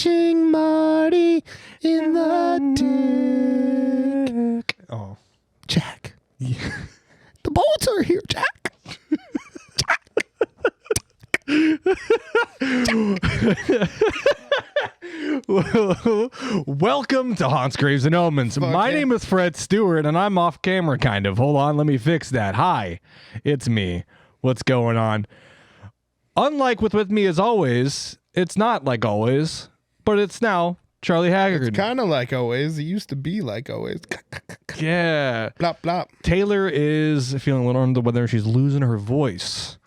punching Marty in the dick. Oh, Jack. Yeah. The bullets are here, Jack. welcome to Haunts, Graves, and Omens. My name is Fred Stewart, and I'm off camera, kind of. Hold on, let me fix that. Hi, it's me. What's going on? Unlike with me as always, it's not like always, but it's now Charlie Haggard. It's kind of like always. It used to be like always. Yeah. Blop, blop. Taylor is feeling a little under the weather. She's losing her voice,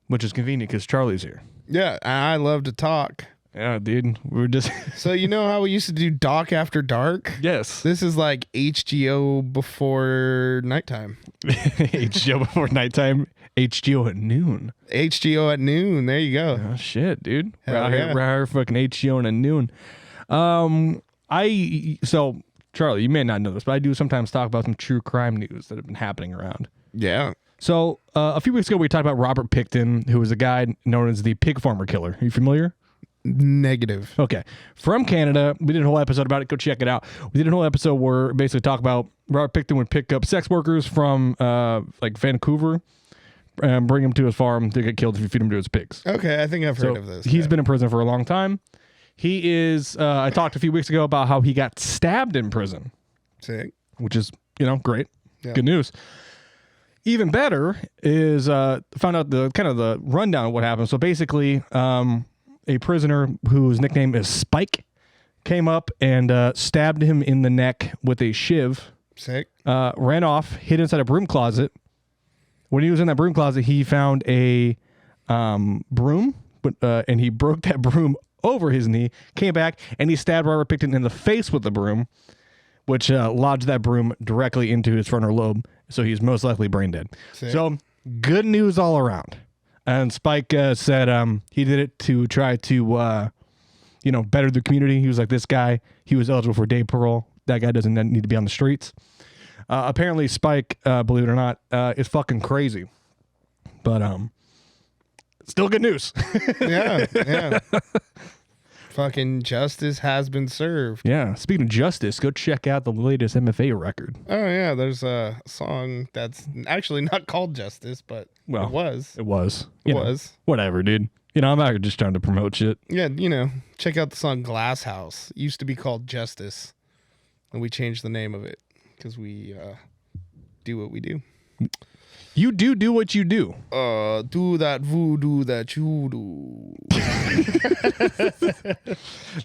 which is convenient because Charlie's here. Yeah, I love to talk. Yeah, dude. We're just... So you know how we used to do Doc After Dark? Yes. This is like H.G.O. before nighttime. H.G.O. before nighttime. H.G.O. at noon. H.G.O. at noon. There you go. Oh, shit, dude. Hell yeah. We're out here fucking H.G.O. at noon. So, Charlie, you may not know this, but I do sometimes talk about some true crime news that have been happening around. Yeah. So, a few weeks ago, we talked about Robert Pickton, who was a guy known as the pig farmer killer. Are you familiar? Negative. Okay. From Canada. We did a whole episode about it. Go check it out. We did a whole episode where basically talk about Robert Pickton would pick up sex workers from like Vancouver and bring them to his farm to get killed if you feed them to his pigs. Okay, I think I've heard of this. He's been in prison for a long time. He is, I talked a few weeks ago about how he got stabbed in prison. Sick. Which is, great. Yeah. Good news. Even better is found out the kind of the rundown of what happened. So basically, a prisoner whose nickname is Spike came up and stabbed him in the neck with a shiv. Sick. Ran off, hid inside a broom closet. When he was in that broom closet, he found a broom, and he broke that broom over his knee, came back, and he stabbed Robert Pickton in the face with the broom, which lodged that broom directly into his frontal lobe. So he's most likely brain dead. Sick. So good news all around. And Spike said he did it to try to, better the community. He was like, this guy, he was eligible for day parole. That guy doesn't need to be on the streets. Apparently, Spike, believe it or not, is fucking crazy. But still good news. Yeah. Fucking justice has been served. Yeah. Speaking of justice, go check out the latest MFA record. Oh, yeah. There's a song that's actually not called Justice, but it was. It was. It was. Whatever, dude. I'm out here just trying to promote shit. Yeah, check out the song Glass House. It used to be called Justice, and we changed the name of it because we do what we do. You do what you do. Do that voodoo that you do.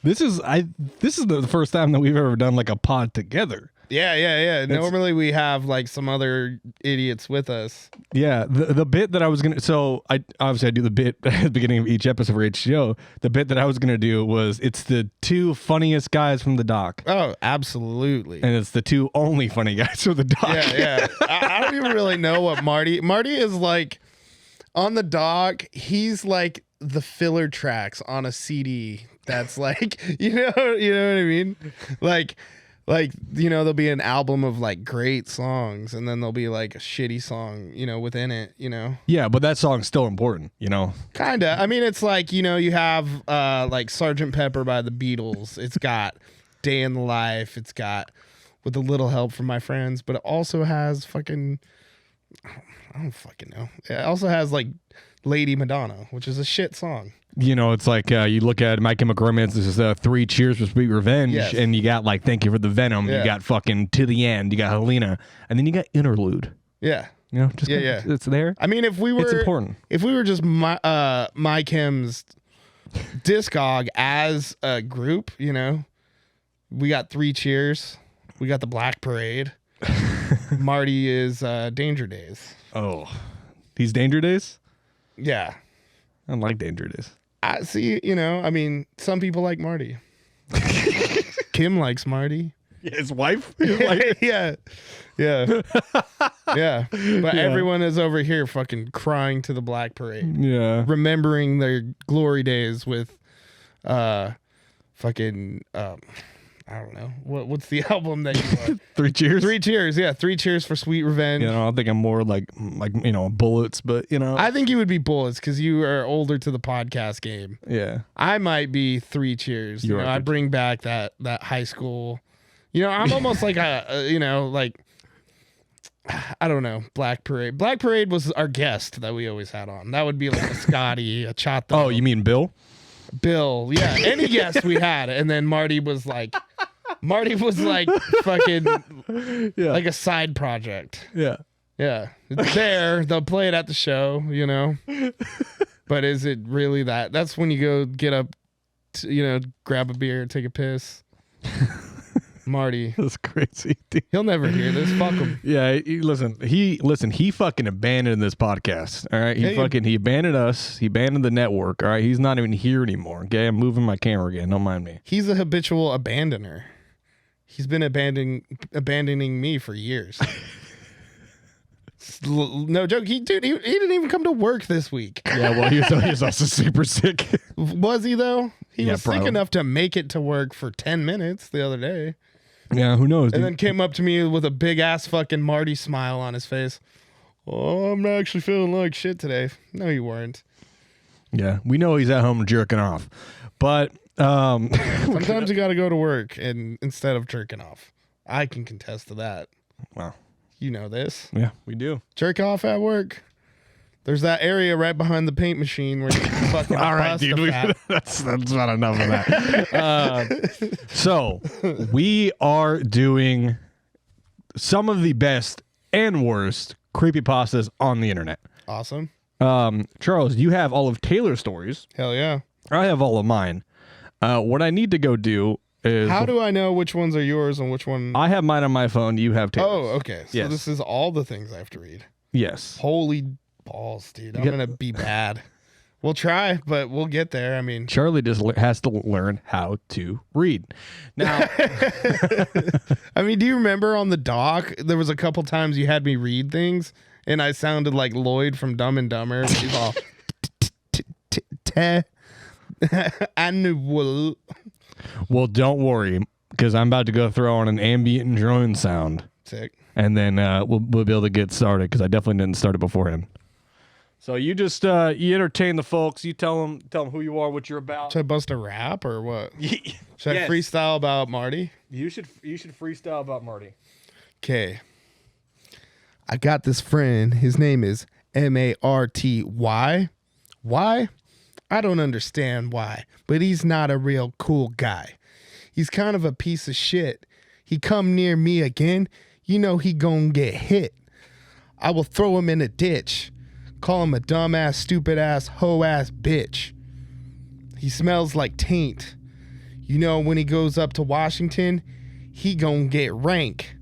This is the first time that we've ever done like a pod together. Yeah. Normally we have like some other idiots with us. Yeah, the bit that I was gonna. So I do the bit at the beginning of each episode for H.G.O. The bit that I was gonna do was it's the two funniest guys from the doc. Oh, absolutely. And it's the two only funny guys from the doc. Yeah. I don't even really know what Marty is like on the doc. He's like the filler tracks on a CD. That's like you know what I mean? Like there'll be an album of like great songs, and then there'll be like a shitty song, within it, Yeah, but that song's still important, Kinda. I mean, it's like, you have like Sgt. Pepper by the Beatles. It's got Day in the Life. It's got With a Little Help from My Friends, but it also has fucking, I don't fucking know. It also has like Lady Madonna, which is a shit song. It's like you look at My Chemical Romance. This is 3 Cheers for Sweet Revenge, yes. And you got like Thank You for the Venom. Yeah. You got fucking To the End. You got Helena, and then you got Interlude. Yeah, it's there. I mean, it's important. If we were just My Chem's discog as a group, we got 3 Cheers. We got the Black Parade. Marty is Danger Days. Oh, he's Danger Days. Yeah, I like Danger Days. I see, I mean, some people like Marty. Kim likes Marty. Yeah, his wife? Yeah. But everyone is over here fucking crying to the Black Parade. Yeah. Remembering their glory days with fucking I I don't know. What's the album that you like? 3 Cheers. 3 Cheers. Yeah, 3 Cheers for Sweet Revenge. You know, I think I'm more like Bullets, but I think you would be Bullets because you are older to the podcast game. yeah. I might be 3 Cheers. You know, I bring back that high school. You know, I'm almost like like I don't know, Black Parade. Black Parade was our guest that we always had on. That would be like a Scotty, a Chato. Oh, you mean Bill? Bill, yeah, any guest we had, and then Marty was like fucking like a side project. Yeah. Yeah, it's there. They'll play it at the show, But is it really that? That's when you go get up, grab a beer, take a piss. Marty, That's crazy, dude. he'll never hear this. Fuck him. Yeah, he fucking abandoned this podcast. All right, he abandoned us. He abandoned the network. All right, he's not even here anymore. Okay, I'm moving my camera again. Don't mind me. He's a habitual abandoner. He's been abandoning me for years. No joke. He didn't even come to work this week. Yeah, well, he was also super sick. Was he though? He was probably. sick enough to make it to work for 10 minutes the other day. Yeah, who knows? And then came up to me with a big ass fucking Marty smile on his face. Oh, I'm actually feeling like shit today. No, you weren't. Yeah, we know he's at home jerking off, but sometimes you got to go to work and instead of jerking off. I can contest to that. Wow, you know this. Yeah, we do. Jerk off at work. There's that area right behind the paint machine where you can fucking all right, dude. That's not enough of that. So we are doing some of the best and worst creepypastas on the internet. Awesome. Charles, you have all of Taylor's stories. Hell yeah. I have all of mine. What I need to go do is... How do I know which ones are yours and which one... I have mine on my phone. You have Taylor's. Oh, okay. So This is all the things I have to read. Yes. Holy balls, dude. I'm going to be bad. We'll try, but we'll get there. I mean... Charlie just has to learn how to read. Now... I mean, do you remember on the doc, there was a couple times you had me read things, and I sounded like Lloyd from Dumb and Dumber. He's all... Annual. Well, don't worry, because I'm about to go throw on an ambient drone sound. Sick. And then we'll be able to get started, because I definitely didn't start it beforehand. So you just you entertain the folks. You tell them who you are, what you're about. Should I bust a rap or what? Should Yes. I freestyle about Marty? You should freestyle about Marty. Okay. I got this friend. His name is Marty. Why? I don't understand why, but he's not a real cool guy. He's kind of a piece of shit. He come near me again, he gon' get hit. I will throw him in a ditch. Call him a dumbass, stupid ass, hoe ass bitch. He smells like taint. When he goes up to Washington, he gon' get rank.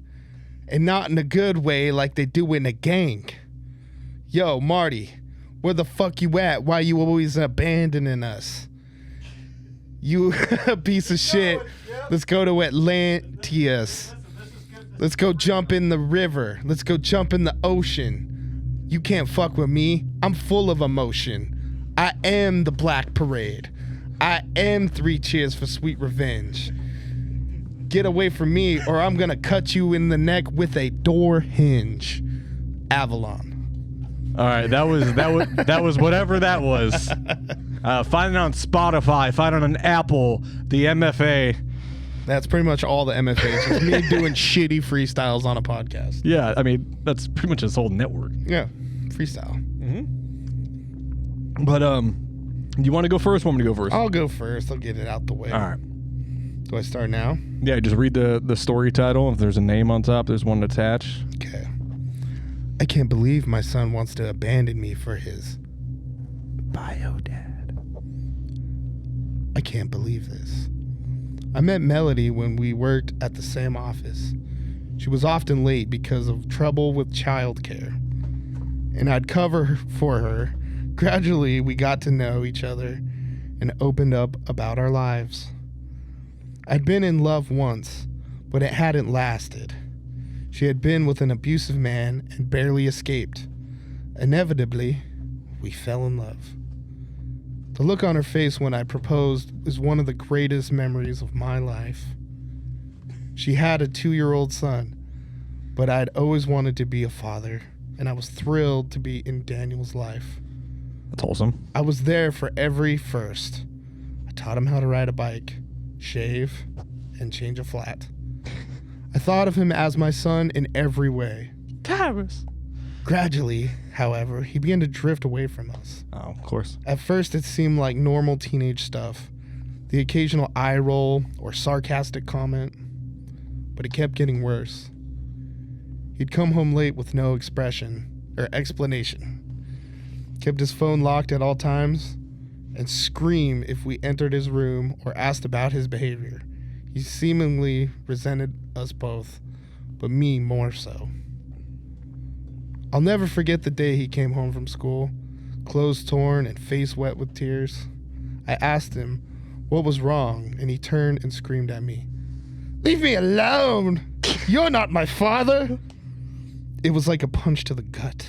And not in a good way like they do in a gang. Yo, Marty, where the fuck you at? Why you always abandoning us? You a piece of shit. Let's go to Atlantis. Let's go jump in the river. Let's go jump in the ocean. You can't fuck with me. I'm full of emotion. I am the Black Parade. I am 3 Cheers for Sweet Revenge. Get away from me or I'm gonna cut you in the neck with a door hinge. Avalon. All right, that was whatever that was. Find it on Spotify. Find it on Apple. The MFA. That's pretty much all the MFAs. Just me doing shitty freestyles on a podcast. Yeah, I mean that's pretty much his whole network. Yeah, freestyle. But you want to go first? Want me to go first? I'll go first. I'll get it out the way. All right. Do I start now? Yeah, just read the story title. If there's a name on top, there's one attached. Okay. I can't believe my son wants to abandon me for his bio dad. I can't believe this. I met Melody when we worked at the same office. She was often late because of trouble with childcare, and I'd cover for her. Gradually, we got to know each other and opened up about our lives. I'd been in love once, but it hadn't lasted. She had been with an abusive man and barely escaped. Inevitably, we fell in love. The look on her face when I proposed is one of the greatest memories of my life. She had a 2-year-old son, but I'd always wanted to be a father, and I was thrilled to be in Daniel's life. That's wholesome. I was there for every first. I taught him how to ride a bike, shave, and change a flat. I thought of him as my son in every way. Tyrus. Gradually, however, he began to drift away from us. Oh, of course. At first, it seemed like normal teenage stuff. The occasional eye roll or sarcastic comment. But it kept getting worse. He'd come home late with no explanation. Kept his phone locked at all times and scream if we entered his room or asked about his behavior. He seemingly resented us both, but me more so. I'll never forget the day he came home from school, clothes torn and face wet with tears. I asked him what was wrong, and he turned and screamed at me. "Leave me alone! You're not my father!" It was like a punch to the gut.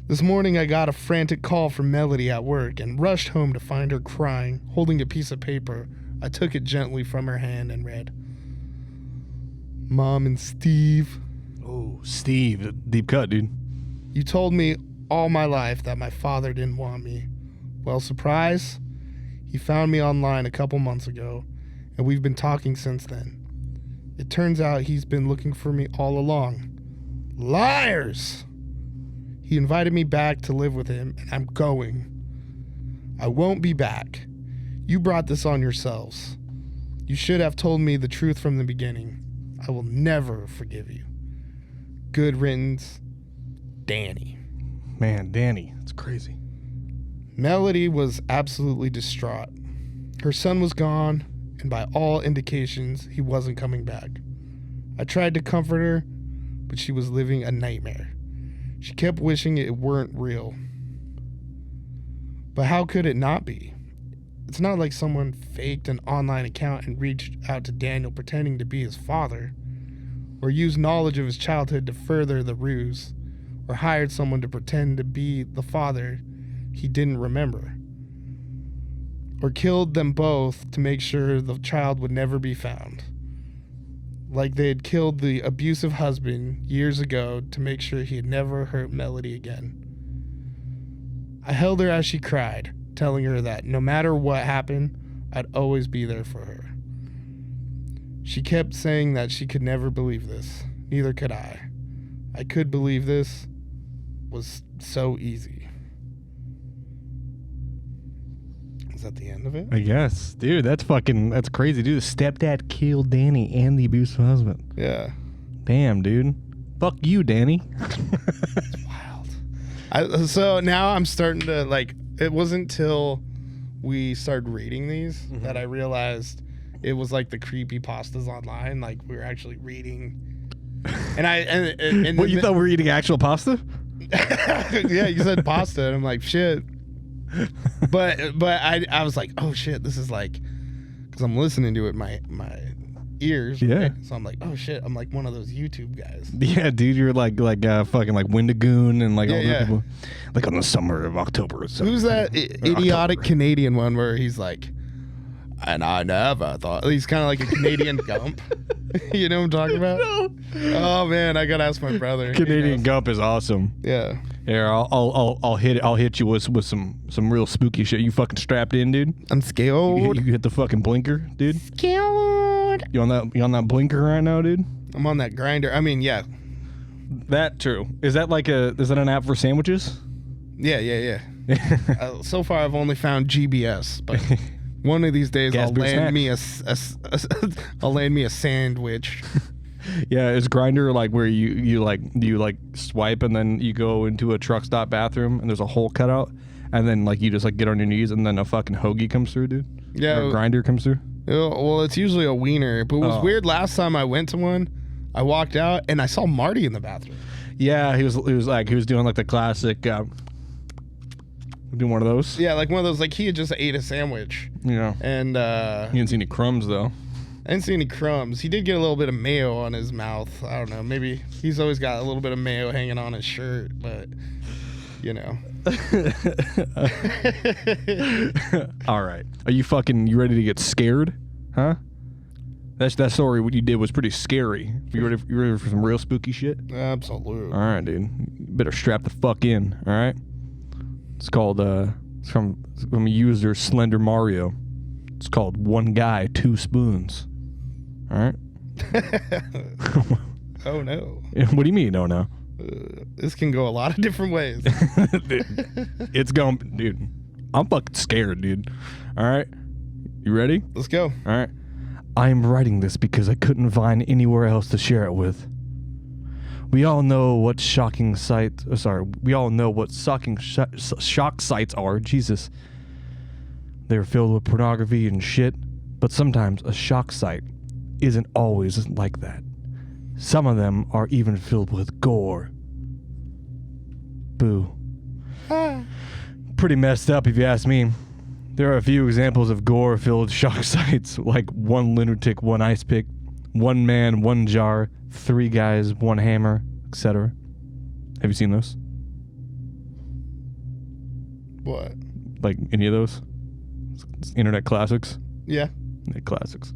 This morning I got a frantic call from Melody at work and rushed home to find her crying, holding a piece of paper. I took it gently from her hand and read, "Mom and Steve." Oh, Steve. Deep cut, dude. "You told me all my life that my father didn't want me. Well, surprise, he found me online a couple months ago, and we've been talking since then. It turns out he's been looking for me all along. Liars! He invited me back to live with him, and I'm going. I won't be back. You brought this on yourselves. You should have told me the truth from the beginning. I will never forgive you. Good riddance, Danny." Man, Danny. That's crazy. Melody was absolutely distraught. Her son was gone, and by all indications, he wasn't coming back. I tried to comfort her, but she was living a nightmare. She kept wishing it weren't real. But how could it not be? It's not like someone faked an online account and reached out to Daniel pretending to be his father, or used knowledge of his childhood to further the ruse, or hired someone to pretend to be the father he didn't remember, or killed them both to make sure the child would never be found. Like they had killed the abusive husband years ago to make sure he had never hurt Melody again. I held her as she cried, telling her that no matter what happened, I'd always be there for her. She kept saying that she could never believe this. Neither could I. I could believe this was so easy. Is that the end of it? I guess. Dude, that's crazy, dude. The stepdad killed Danny and the abusive husband. Yeah. Damn, dude. Fuck you, Danny. It's wild. So now I'm starting to, like, it wasn't till we started reading these that I realized it was like the creepy pastas online. Like, we were actually reading. And What, you thought we were eating actual pasta? Yeah, you said pasta, and I'm like, shit. But I was like, oh shit, this is like, because I'm listening to it my ears. Yeah. Right? So I'm like, oh shit, I'm like one of those YouTube guys. Yeah, dude, you're like fucking like Wendigoon and like all Yeah. those people. Like on the summer of October. Or something. Who's that idiotic Canadian one where he's like, and I never thought, he's kind of like a Canadian Gump. You know what I'm talking about? No. Oh man, I gotta ask my brother. Canadian Gump is awesome. Yeah. Here, I'll hit you with some real spooky shit. You fucking strapped in, dude. I'm scared. You hit the fucking blinker, dude. Scared. You on that blinker right now, dude? I'm on that grinder. I mean, yeah. That true. Is that an app for sandwiches? Yeah. So far, I've only found GBS, but one of these days I'll land me I'll land me a sandwich. Yeah, is Grindr like where you swipe and then you go into a truck stop bathroom and there's a hole cut out and then like you just like get on your knees and then a fucking hoagie comes through, dude? Yeah. Or a grinder comes through? Well, it's usually a wiener, but it was weird last time I went to one. I walked out and I saw Marty in the bathroom. Yeah, he was doing like the classic doing one of those. Yeah, like one of those, like he had just ate a sandwich. Yeah. And you didn't see any crumbs though. I didn't see any crumbs. He did get a little bit of mayo on his mouth. I don't know. Maybe he's always got a little bit of mayo hanging on his shirt, but you know. All right. Are you ready to get scared? Huh? That story what you did was pretty scary. You ready for some real spooky shit? Absolutely. All right, dude. You better strap the fuck in. All right. It's called it's from a user Slender Mario. It's called One Guy, Two Spoons. All right. Oh no. What do you mean? Oh no. This can go a lot of different ways. It's going, dude. I'm fucking scared, dude. All right. You ready? Let's go. All right. I am writing this because I couldn't find anywhere else to share it with. We all know what shocking sites. We all know what shocking shock sites are. Jesus. They're filled with pornography and shit. But sometimes a shock site isn't always like that. Some of them are even filled with gore. Boo. Pretty messed up if you ask me. There are a few examples of gore-filled shock sites, like one lunatic, one ice pick, one man, one jar, 3 guys, one hammer, etc. Have you seen those? What? Like any of those? Internet classics? Yeah. Internet classics.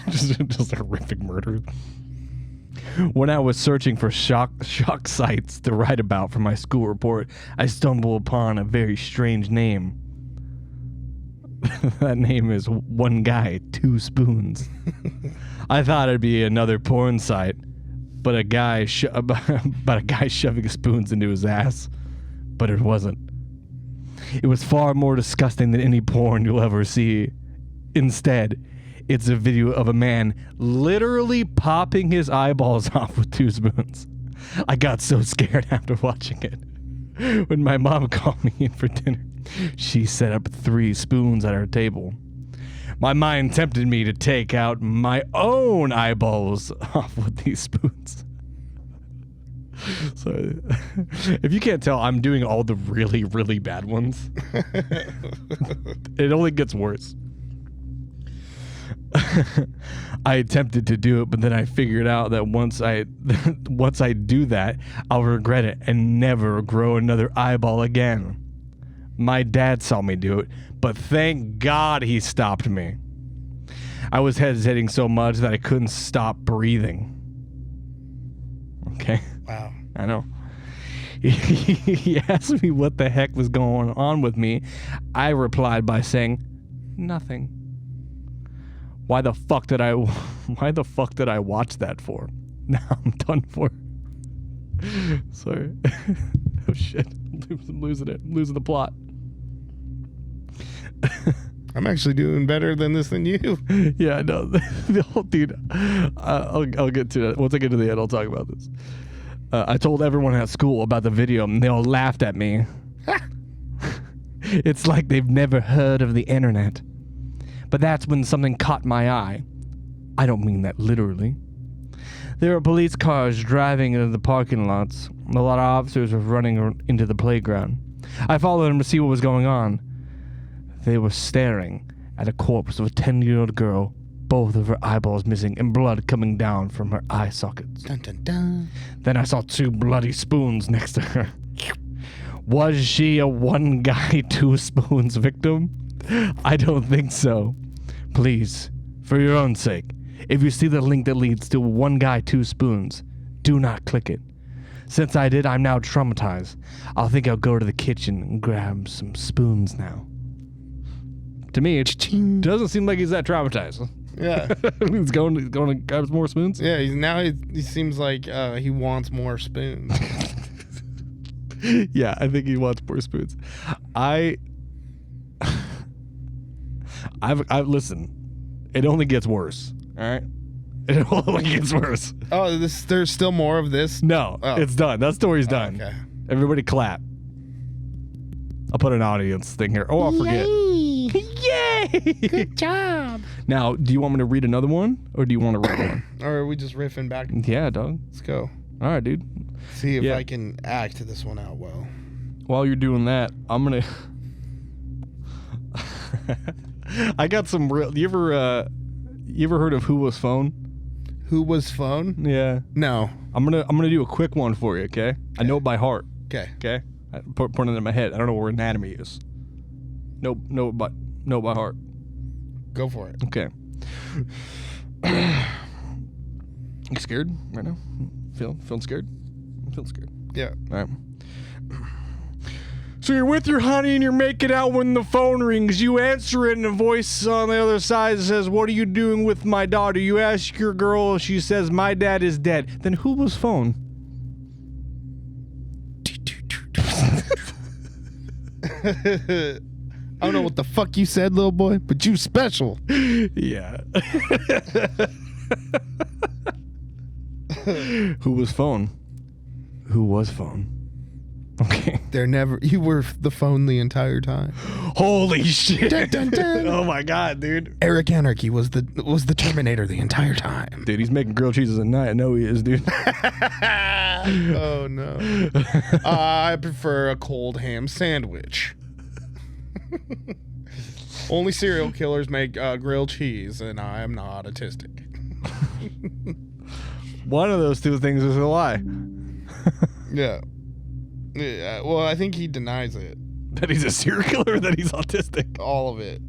just horrific murder. When I was searching for shock sites to write about for my school report, I stumbled upon a very strange name. That name is One Guy, Two Spoons. I thought it'd be another porn site, but a guy shoving spoons into his ass. But it wasn't. It was far more disgusting than any porn you'll ever see. Instead, it's a video of a man literally popping his eyeballs off with 2 spoons. I got so scared after watching it. When my mom called me in for dinner, she set up 3 spoons at our table. My mind tempted me to take out my own eyeballs off with these spoons. So, if you can't tell, I'm doing all the really, really bad ones. It only gets worse. I attempted to do it, but then I figured out that once I do that, I'll regret it and never grow another eyeball again. My dad saw me do it, but thank God he stopped me. I was hesitating so much that I couldn't stop breathing. Okay. Wow. I know. He asked me what the heck was going on with me. I replied by saying, nothing. Why the fuck did I watch that for? Now I'm done for. Sorry. Oh shit. I'm losing it. I'm losing the plot. I'm actually doing better than you. Yeah, I know. The whole dude. I'll get to it. Once I get to the end, I'll talk about this. I told everyone at school about the video and they all laughed at me. It's like they've never heard of the internet. But that's when something caught my eye. I don't mean that literally. There were police cars driving into the parking lots. A lot of officers were running into the playground. I followed them to see what was going on. They were staring at a corpse of a 10-year-old girl, both of her eyeballs missing and blood coming down from her eye sockets. Dun, dun, dun. Then I saw 2 bloody spoons next to her. Was she a 1 guy, 2 spoons victim? I don't think so. Please, for your own sake, if you see the link that leads to 1 guy, 2 spoons, do not click it. Since I did, I'm now traumatized. I think I'll go to the kitchen and grab some spoons now. To me, it doesn't seem like he's that traumatized. Yeah. He's going to grab some more spoons? Yeah, he seems like he wants more spoons. Yeah, I think he wants more spoons. I've listen. It only gets worse. All right, it only gets worse. Oh, there's still more of this? No, It's done. That story's done. Okay. Everybody clap. I'll put an audience thing here. Oh, I'll forget. Yay! Good job. Now, do you want me to read another one, or do you want to read one? Or are we just riffing back? Yeah, dog. Let's go. All right, dude. See if I can act this one out well. While you're doing that, I'm gonna. I got some real. You ever heard of Who Was Phone? Who Was Phone? Yeah. No. I'm gonna do a quick one for you. Okay. I know it by heart. Okay. Okay. I put it in my head. I don't know where anatomy is. Know it by heart. Go for it. Okay. You scared right now? Feeling scared? I'm feeling scared. Yeah. All right. So you're with your honey and you're making out when the phone rings. You answer it and a voice on the other side says, "What are you doing with my daughter?" You ask your girl, she says, "My dad is dead." Then who was phone? I don't know what the fuck you said, little boy, but you special. Yeah. Who was phone? Who was phone? Okay. You were the phone the entire time. Holy shit. Dun, dun, dun. Oh my god, dude. Eric Anarchy was the Terminator the entire time. Dude, he's making grilled cheeses at night. I know he is, dude. Oh no. I prefer a cold ham sandwich. Only serial killers make grilled cheese, and I am not autistic. One of those two things is a lie. Yeah. Yeah. Well, I think he denies it. That he's a serial killer or that he's autistic? All of it.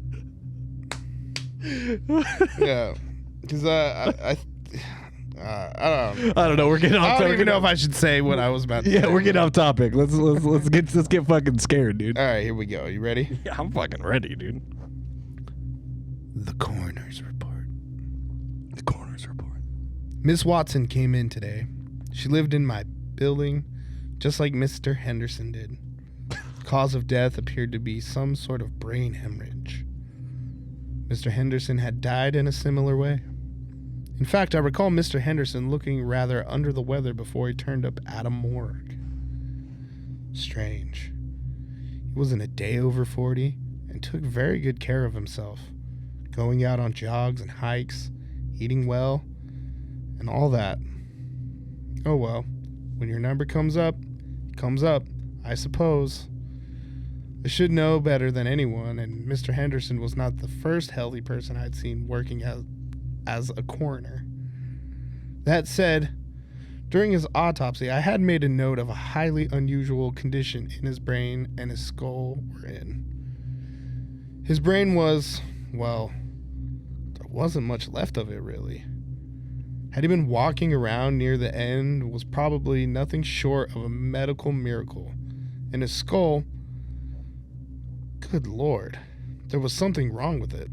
Yeah. Because I don't know. We're getting off topic. I don't even know if I should say what I was about to say. Yeah, we're getting off topic. Let's get fucking scared, dude. All right, here we go. You ready? Yeah, I'm fucking ready, dude. The coroner's report. The coroner's report. Miss Watson came in today. She lived in my building, just like Mr. Henderson did. Cause of death appeared to be some sort of brain hemorrhage. Mr. Henderson had died in a similar way. In fact, I recall Mr. Henderson looking rather under the weather before he turned up at a morgue. Strange. He wasn't a day over 40 and took very good care of himself, going out on jogs and hikes, eating well, and all that. Oh well, when your number comes up, it comes up, I suppose. I should know better than anyone, and Mr. Henderson was not the first healthy person I'd seen working as a coroner. That said, during his autopsy, I had made a note of a highly unusual condition in his brain and his skull were in. His brain was, well, there wasn't much left of it, really. Had he been walking around near the end, was probably nothing short of a medical miracle. And his skull, good lord, there was something wrong with it.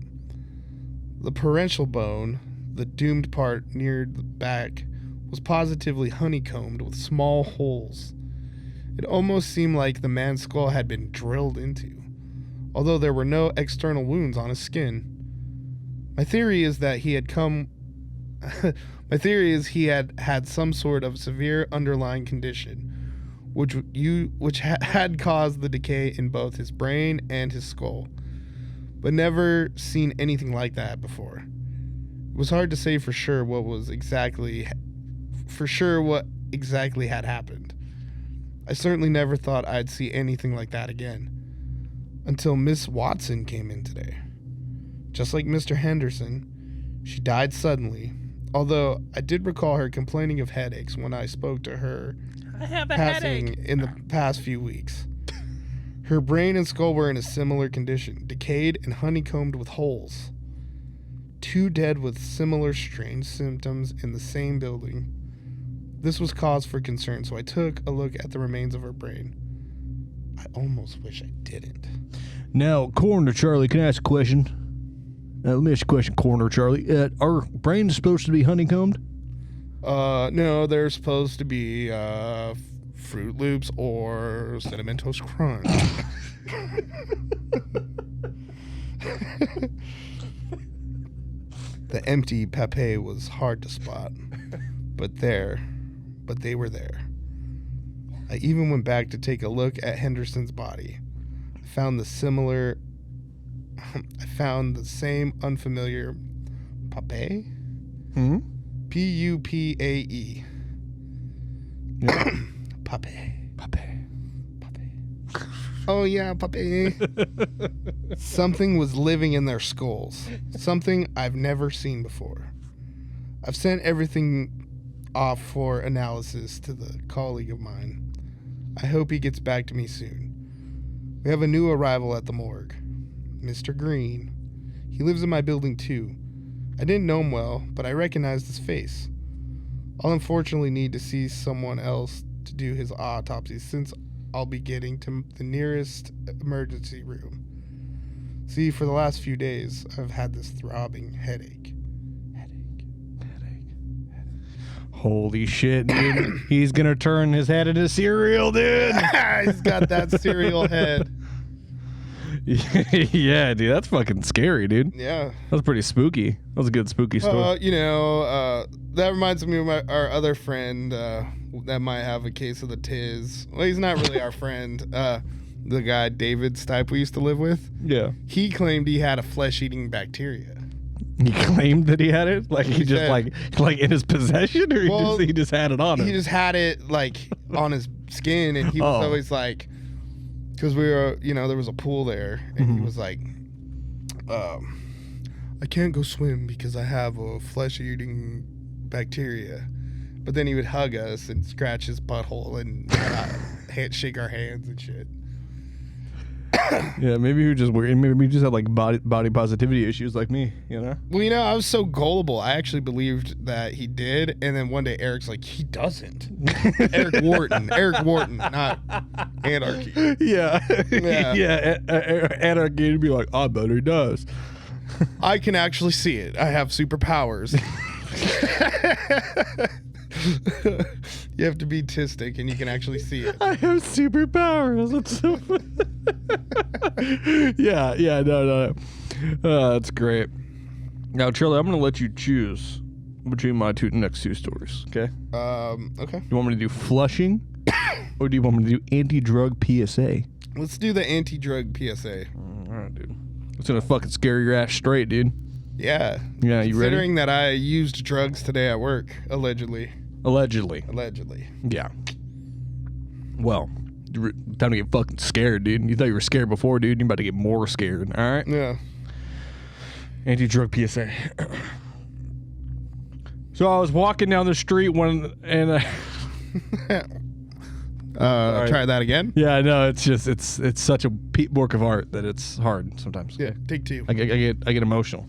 The parental bone, the doomed part near the back, was positively honeycombed with small holes. It almost seemed like the man's skull had been drilled into, although there were no external wounds on his skin. My theory is he had had some sort of severe underlying condition, which had caused the decay in both his brain and his skull, but never seen anything like that before. It was hard to say for sure what exactly had happened. I certainly never thought I'd see anything like that again, until Miss Watson came in today. Just like Mr. Henderson, she died suddenly, although I did recall her complaining of headaches when I spoke to her passing in the past few weeks. Her brain and skull were in a similar condition, decayed and honeycombed with holes. 2 dead with similar strange symptoms in the same building. This was cause for concern, so I took a look at the remains of her brain. I almost wish I didn't. Now, Coroner Charlie, can I ask a question? Let me ask you a question, Coroner Charlie. Are brains supposed to be honeycombed? No, they're supposed to be Fruit Loops or Cinnamon Toast Crunch. The empty pape was hard to spot, but they were there. I even went back to take a look at Henderson's body. I found the same unfamiliar pape? P-U-P-A-E. Yeah. Pape. Oh yeah, pape. Something was living in their skulls. Something I've never seen before. I've sent everything off for analysis to the colleague of mine. I hope he gets back to me soon. We have a new arrival at the morgue. Mr. Green. He lives in my building too. I didn't know him well, but I recognized his face. I'll unfortunately need to see someone else to do his autopsy since I'll be getting to the nearest emergency room. See, for the last few days, I've had this throbbing headache. Holy shit, dude. He's going to turn his head into cereal, dude. He's got that cereal head. Yeah, dude. That's fucking scary, dude. Yeah. That was pretty spooky. That was a good spooky story. That reminds me of our other friend that might have a case of the tiz. Well, he's not really our friend. The guy, David Stipe, we used to live with. Yeah. He claimed he had a flesh-eating bacteria. He claimed that he had it? Like he just said, like in his possession, or he just had it on him? He just had it like on his skin, and he was always like, because we were, there was a pool there, and he was like, I can't go swim because I have a flesh-eating bacteria. But then he would hug us and scratch his butthole and shake our hands and shit. Yeah, maybe he was just weird. Maybe he just had like body positivity issues like me, Well, I was so gullible. I actually believed that he did, and then one day Eric's like, he doesn't. Eric Wharton, not Anarchy. Yeah. Anarchy would be like, I bet he does. I can actually see it. I have superpowers. You have to be autistic and you can actually see it. I have superpowers. That's so funny. No. That's great. Now, Charlie, I'm going to let you choose between my next two stories, okay? Okay. You want me to do flushing or do you want me to do anti-drug PSA? Let's do the anti-drug PSA. All right, dude. It's going to fucking scare your ass straight, dude. Yeah. Yeah, you ready? Considering that I used drugs today at work, allegedly. Yeah. Well, time to get fucking scared, dude. You thought you were scared before, dude. You're about to get more scared, all right? Yeah. Anti-drug PSA. So I was walking down the street Try that again? Yeah, no, it's such a work of art that it's hard sometimes. Yeah, take two. I get emotional,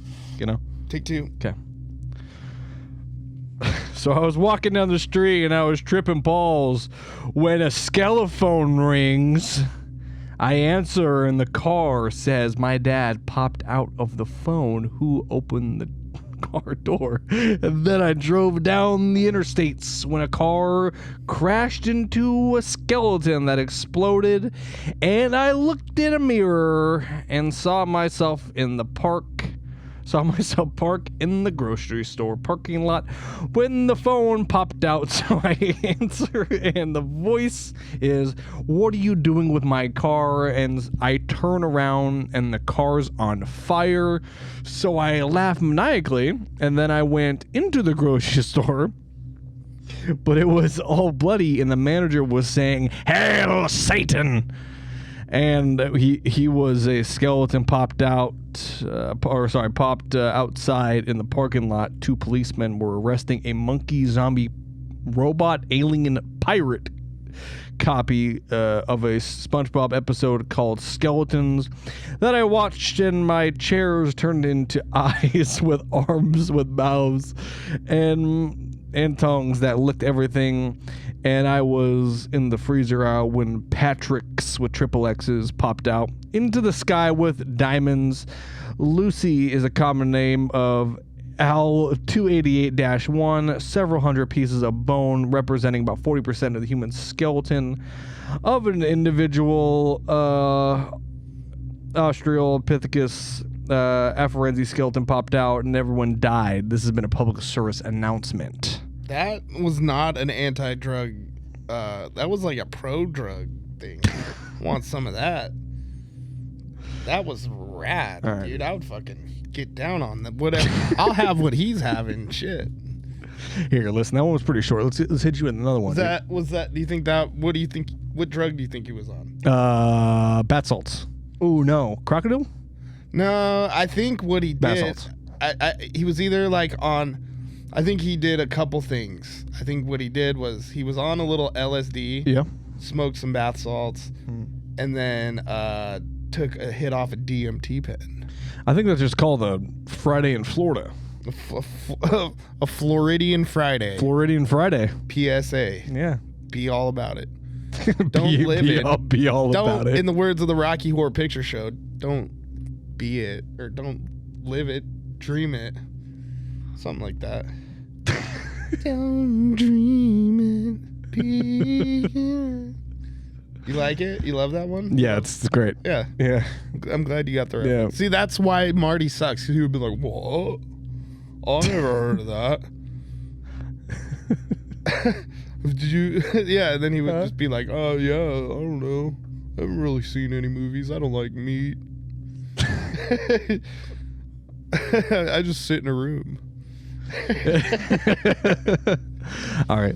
Take two. Okay. So I was walking down the street and I was tripping balls when a skelephone rings. I answer and the car says my dad popped out of the phone. Who opened the car door? And then I drove down the interstates when a car crashed into a skeleton that exploded, and I looked in a mirror and saw myself park in the grocery store parking lot when the phone popped out. So I answer and the voice is, "What are you doing with my car?" And I turn around and the car's on fire. So I laugh maniacally and then I went into the grocery store, but it was all bloody and the manager was saying, "Hail Satan!" And he was a skeleton popped outside in the parking lot. Two policemen were arresting a monkey zombie robot alien pirate copy of a SpongeBob episode called Skeletons that I watched, and my chairs turned into eyes with arms with mouths and tongues that licked everything. And I was in the freezer out when Patrick's with triple X's popped out into the sky with diamonds. Lucy is a common name of Al 288-1, several hundred pieces of bone representing about 40% of the human skeleton of an individual Australopithecus afarensis skeleton popped out and everyone died. This has been a public service announcement. That was not an anti-drug. That was like a pro-drug thing. Want some of that? That was rad, right, dude. I would fucking get down on that. Whatever. I'll have what he's having. Shit. Here, listen. That one was pretty short. Let's hit you with another one. Was that? Do you think that? What do you think? What drug do you think he was on? Bat salts. Oh no, crocodile. No, I think what he did. Bat salts. He was either like on. I think he did a couple things. I think what he did was he was on a little LSD. Yeah. Smoked some bath salts, and then took a hit off a DMT pen. I think that's just called a Friday in Florida. A Floridian Friday. Floridian Friday. PSA. Yeah. Be all about it. Don't live it. Be all about it. In the words of the Rocky Horror Picture Show, don't be it, or don't live it, dream it. Something like that. Don't dream it, be it. You like it? You love that one? Yeah, it's great. Yeah. Yeah. I'm glad you got the reference. Yeah. See, that's why Marty sucks, because he would be like, what? I never heard of that. Did you? Yeah, and then he would just be like, oh, yeah, I don't know. I haven't really seen any movies. I don't like meat. I just sit in a room. All right,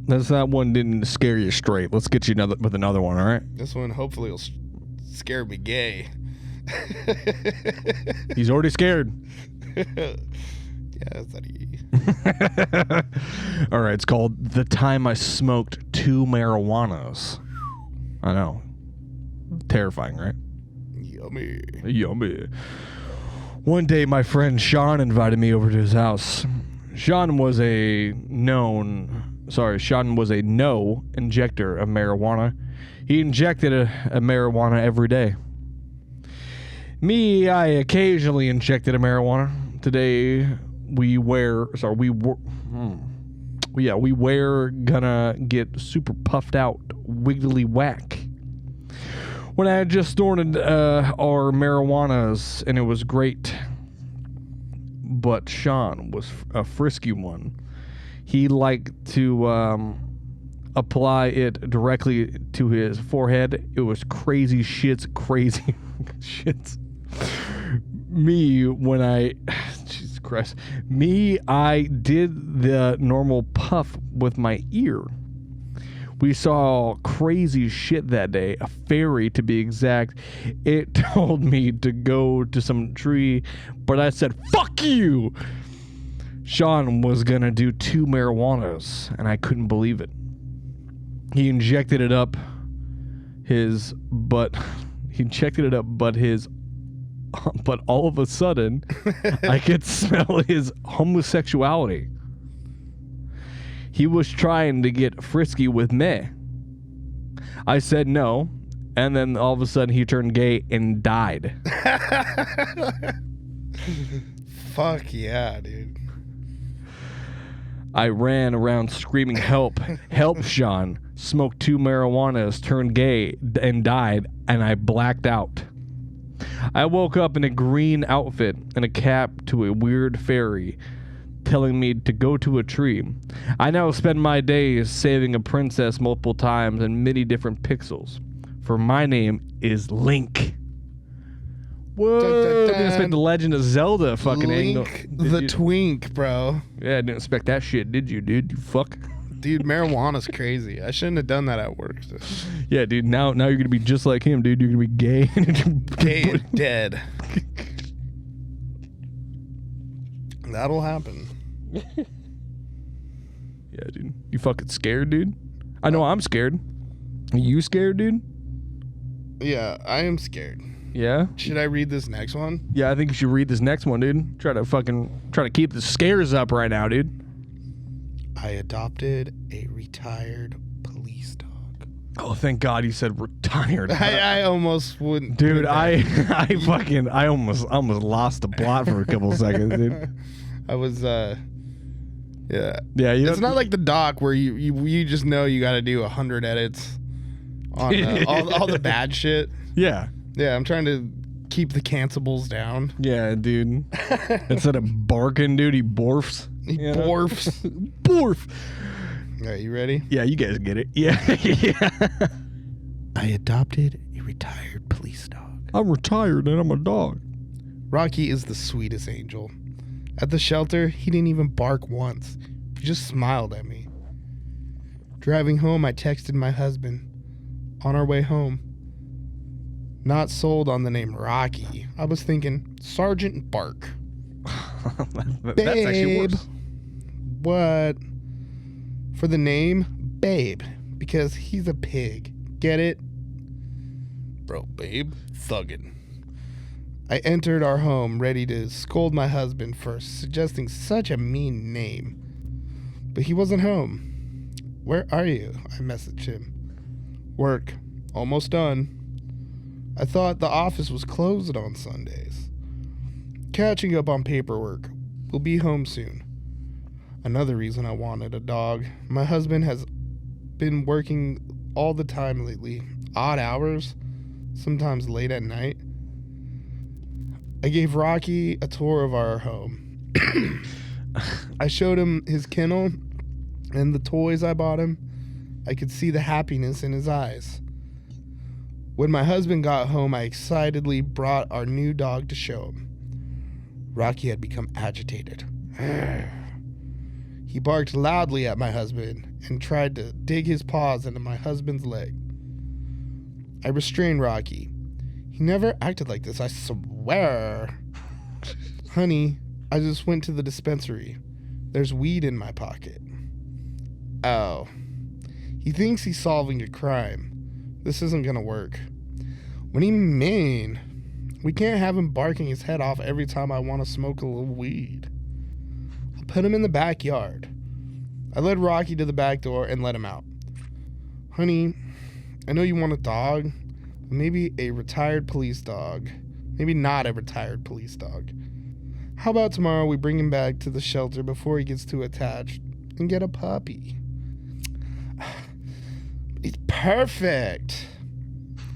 that's that one didn't scare you straight. Let's get you with another one. All right. This one hopefully will scare me gay. He's already scared. Yeah, sorry. All right, it's called "The Time I Smoked 2 Marijuanas." I know, terrifying, right? Yummy. Yummy. One day, my friend Sean invited me over to his house. Sean was a no injector of marijuana. He injected a marijuana every day. Me, I occasionally injected a marijuana. Today, we were gonna get super puffed out, wiggly whack. When I had just snorted our marijuanas, and it was great. But Sean was a frisky one. He liked to apply it directly to his forehead. It was crazy shits. Jesus Christ. I did the normal puff with my ear. We saw crazy shit that day, a fairy to be exact. It told me to go to some tree, but I said, fuck you! Sean was gonna do 2 marijuanas, and I couldn't believe it. He injected it up his butt. But all of a sudden, I could smell his homosexuality. He was trying to get frisky with me. I said no, and then all of a sudden he turned gay and died. Fuck yeah, dude. I ran around screaming, help, help, Sean. Smoked 2 marijuanas, turned gay, and died, and I blacked out. I woke up in a green outfit and a cap to a weird fairy, telling me to go to a tree. I now spend my days saving a princess multiple times in many different pixels. For my name is Link. Whoa! Dun, dun, dun. Didn't expect the Legend of Zelda fucking Link the twink, bro. Yeah, I didn't expect that shit, did you, dude? You fuck. Dude, marijuana's crazy. I shouldn't have done that at work. Yeah, dude. Now you're gonna be just like him, dude. You're gonna be gay. Gay and dead. That'll happen. Yeah, dude. You fucking scared, dude? I know I'm scared. Are you scared, dude? Yeah, I am scared. Yeah? Should I read this next one? Yeah, I think you should read this next one, dude. Try to keep the scares up right now, dude. I adopted a retired police dog. Oh, thank God you said retired. I almost wouldn't. Dude, I almost lost the plot for a couple seconds, dude. I was yeah. Yeah, it's not like the doc where you just know you got to do 100 edits on all the bad shit. Yeah. Yeah, I'm trying to keep the cancelables down. Yeah, dude. Instead of barking, dude, he borfs. He borfs. Borf. All right, you ready? Yeah, you guys get it. Yeah. Yeah. I adopted a retired police dog. I'm retired and I'm a dog. Rocky is the sweetest angel. At the shelter, he didn't even bark once. He just smiled at me. Driving home, I texted my husband. On our way home. Not sold on the name Rocky. I was thinking Sergeant Bark. That's actually worse. What? For the name, Babe. Because he's a pig. Get it? Bro, Babe? Thuggin'. I entered our home ready to scold my husband for suggesting such a mean name. But he wasn't home. Where are you? I messaged him. Work. Almost done. I thought the office was closed on Sundays. Catching up on paperwork. We'll be home soon. Another reason I wanted a dog. My husband has been working all the time lately. Odd hours. Sometimes late at night. I gave Rocky a tour of our home. I showed him his kennel and the toys I bought him. I could see the happiness in his eyes. When my husband got home, I excitedly brought our new dog to show him. Rocky had become agitated. He barked loudly at my husband and tried to dig his paws into my husband's leg. I restrained Rocky. He never acted like this, I swear. Honey, I just went to the dispensary. There's weed in my pocket. Oh. He thinks he's solving a crime. This isn't gonna work. What do you mean? We can't have him barking his head off every time I want to smoke a little weed. I'll put him in the backyard. I led Rocky to the back door and let him out. Honey, I know you want a dog. Maybe a retired police dog. Maybe not a retired police dog. How about tomorrow we bring him back to the shelter before he gets too attached and get a puppy? It's perfect.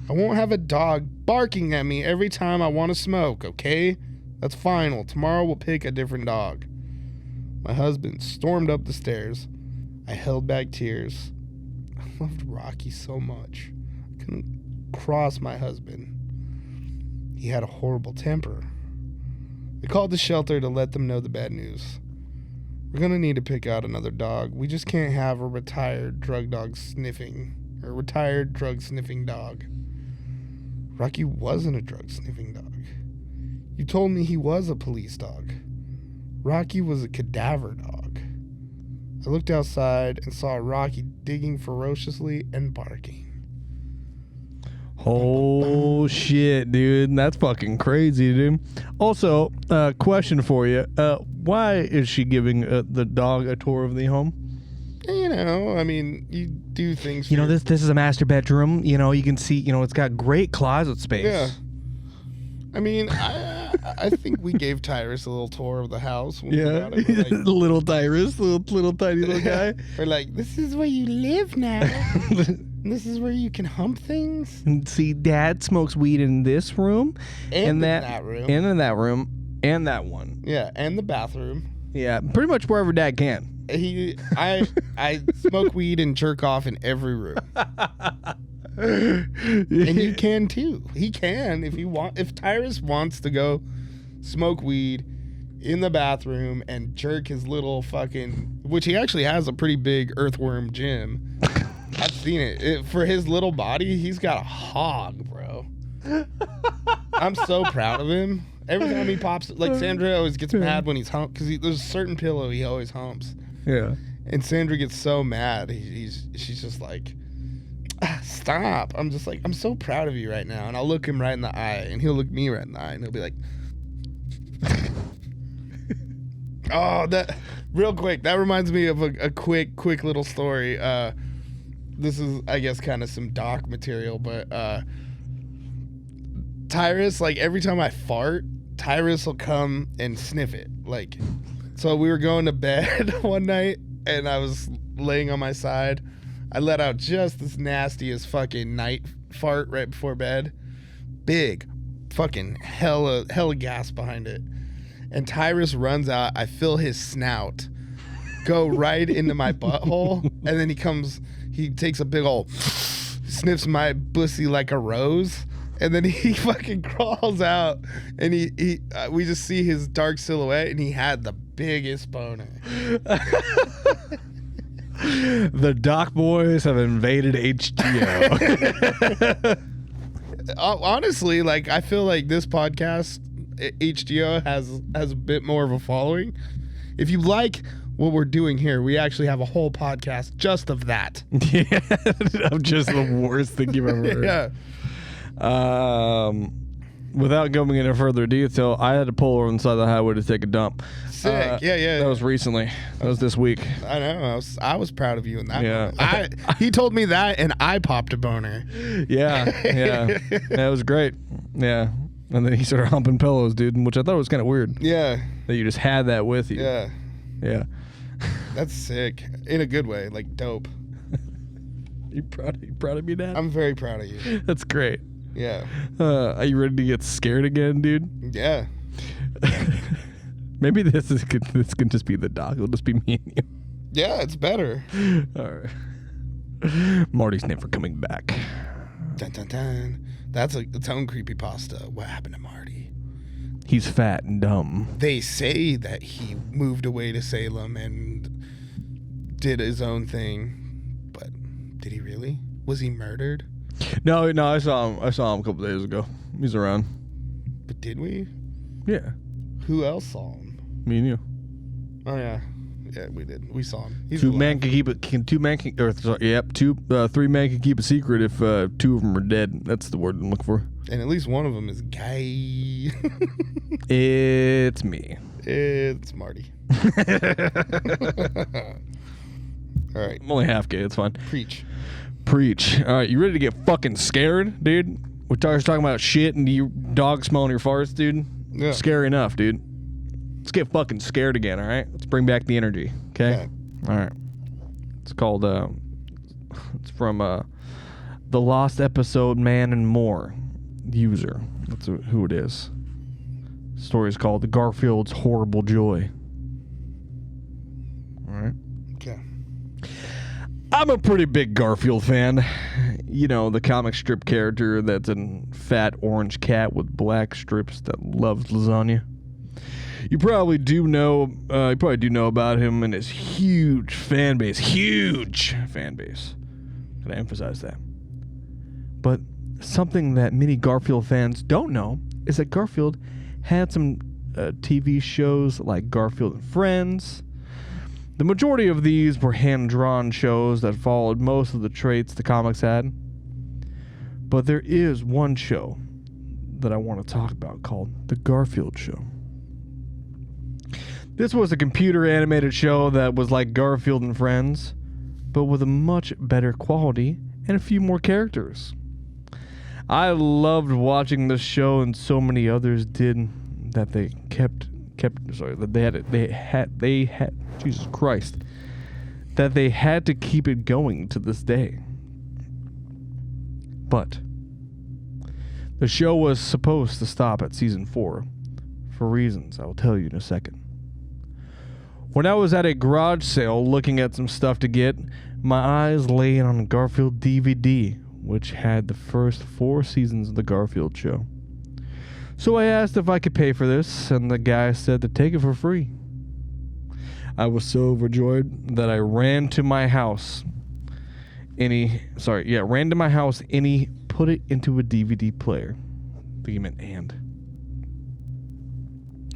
I won't have a dog barking at me every time I want to smoke, okay? That's final. Tomorrow we'll pick a different dog. My husband stormed up the stairs. I held back tears. I loved Rocky so much. I couldn't cross my husband. He had a horrible temper. I called the shelter to let them know the bad news. We're going to need to pick out another dog. We just can't have a retired drug sniffing dog. Rocky wasn't a drug sniffing dog. You told me he was a police dog. Rocky was a cadaver dog. I looked outside and saw Rocky digging ferociously and barking. Oh shit, dude. That's fucking crazy, dude. Also, question for you. Why is she giving the dog a tour of the home? You know, I mean, you do things. You know, this is a master bedroom. You know, you can see, you know, it's got great closet space. Yeah. I mean, I think we gave Tyrus a little tour of the house. When Yeah. we got him. Like, little Tyrus, little tiny little guy. We're like, this is where you live now. This is where you can hump things. And see, Dad smokes weed in this room. And in that room. And in that room. And that one. Yeah, and the bathroom. Yeah, pretty much wherever Dad can. I smoke weed and jerk off in every room. And you can too. He can if you want. If Tyrus wants to go smoke weed in the bathroom and jerk his little fucking, which he actually has a pretty big earthworm gym. I've seen it. For his little body, he's got a hog, bro. I'm so proud of him. Every time he pops, like Sandra always gets mad when he's humped because there's a certain pillow he always humps. Yeah. And Sandra gets so mad. She's just like, stop. I'm just like, I'm so proud of you right now. And I'll look him right in the eye, and he'll look me right in the eye, and he'll be like, oh, that real quick. That reminds me of a quick little story. This is, I guess, kind of some doc material, but Tyrus, like every time I fart, Tyrus will come and sniff it. Like, so we were going to bed one night, and I was laying on my side. I let out just this nastiest fucking night fart right before bed. Big, fucking hella gas behind it. And Tyrus runs out. I feel his snout go right into my butthole, and then he takes a big old sniffs my pussy like a rose, and then he fucking crawls out, and we just see his dark silhouette, and he had the biggest boner. The Doc Boys have invaded HGO. Honestly, like, I feel like this podcast, HGO, has a bit more of a following. If you like what we're doing here, we actually have a whole podcast just of that. Yeah, of just the worst thing you've ever heard. Yeah. without going into further detail, I had to pull over on the side of the highway to take a dump. Sick. Yeah. That was recently. That was this week. I know. I was proud of you in that moment. He told me that, and I popped a boner. Yeah. That was great. Yeah. And then he started humping pillows, dude, which I thought was kind of weird. Yeah. That you just had that with you. Yeah. Yeah. That's sick. In a good way. Like, dope. You proud of me, Dad? I'm very proud of you. That's great. Yeah. Are you ready to get scared again, dude? Yeah. Maybe this can just be the doc. It'll just be me and you. Yeah, it's better. All right. Marty's never coming back. Dun, dun, dun. That's its own creepypasta. What happened to Marty? He's fat and dumb. They say that he moved away to Salem and did his own thing, but did he really? Was he murdered? No, I saw him a couple days ago. He's around. But did we? Yeah. Who else saw him? Me and you. Oh yeah, we did. We saw him. He's 3 alive. men can keep a secret if 2 of them are dead. That's the word I'm looking for. And at least one of them is gay. It's me. It's Marty. All right. I'm only half gay. It's fine. Preach. All right, you ready to get fucking scared, dude? We're talking about shit and you dog smelling your farts, dude. Yeah. Scary enough, dude. Let's get fucking scared again, all right? Let's bring back the energy, okay? All right. It's called, it's from the Lost Episode Man and More user. That's who it is. The story is called Garfield's Horrible Joy. All right. Okay. I'm a pretty big Garfield fan. You know, the comic strip character that's a fat orange cat with black strips that loves lasagna. You probably do know about him and his huge fan base. Gotta emphasize that. But something that many Garfield fans don't know is that Garfield had some TV shows like Garfield and Friends. The majority of these were hand-drawn shows that followed most of the traits the comics had. But there is one show that I want to talk about called The Garfield Show. This was a computer-animated show that was like Garfield and Friends, but with a much better quality and a few more characters. I loved watching this show, and so many others did, that they Jesus Christ, that they had to keep it going to this day. But the show was supposed to stop at season 4 for reasons I will tell you in a second. When I was at a garage sale looking at some stuff to get, my eyes lay on a Garfield DVD, which had the first 4 seasons of the Garfield show. So I asked if I could pay for this, and the guy said to take it for free. I was so overjoyed that I ran to my house and he put it into a DVD player. I think he meant and.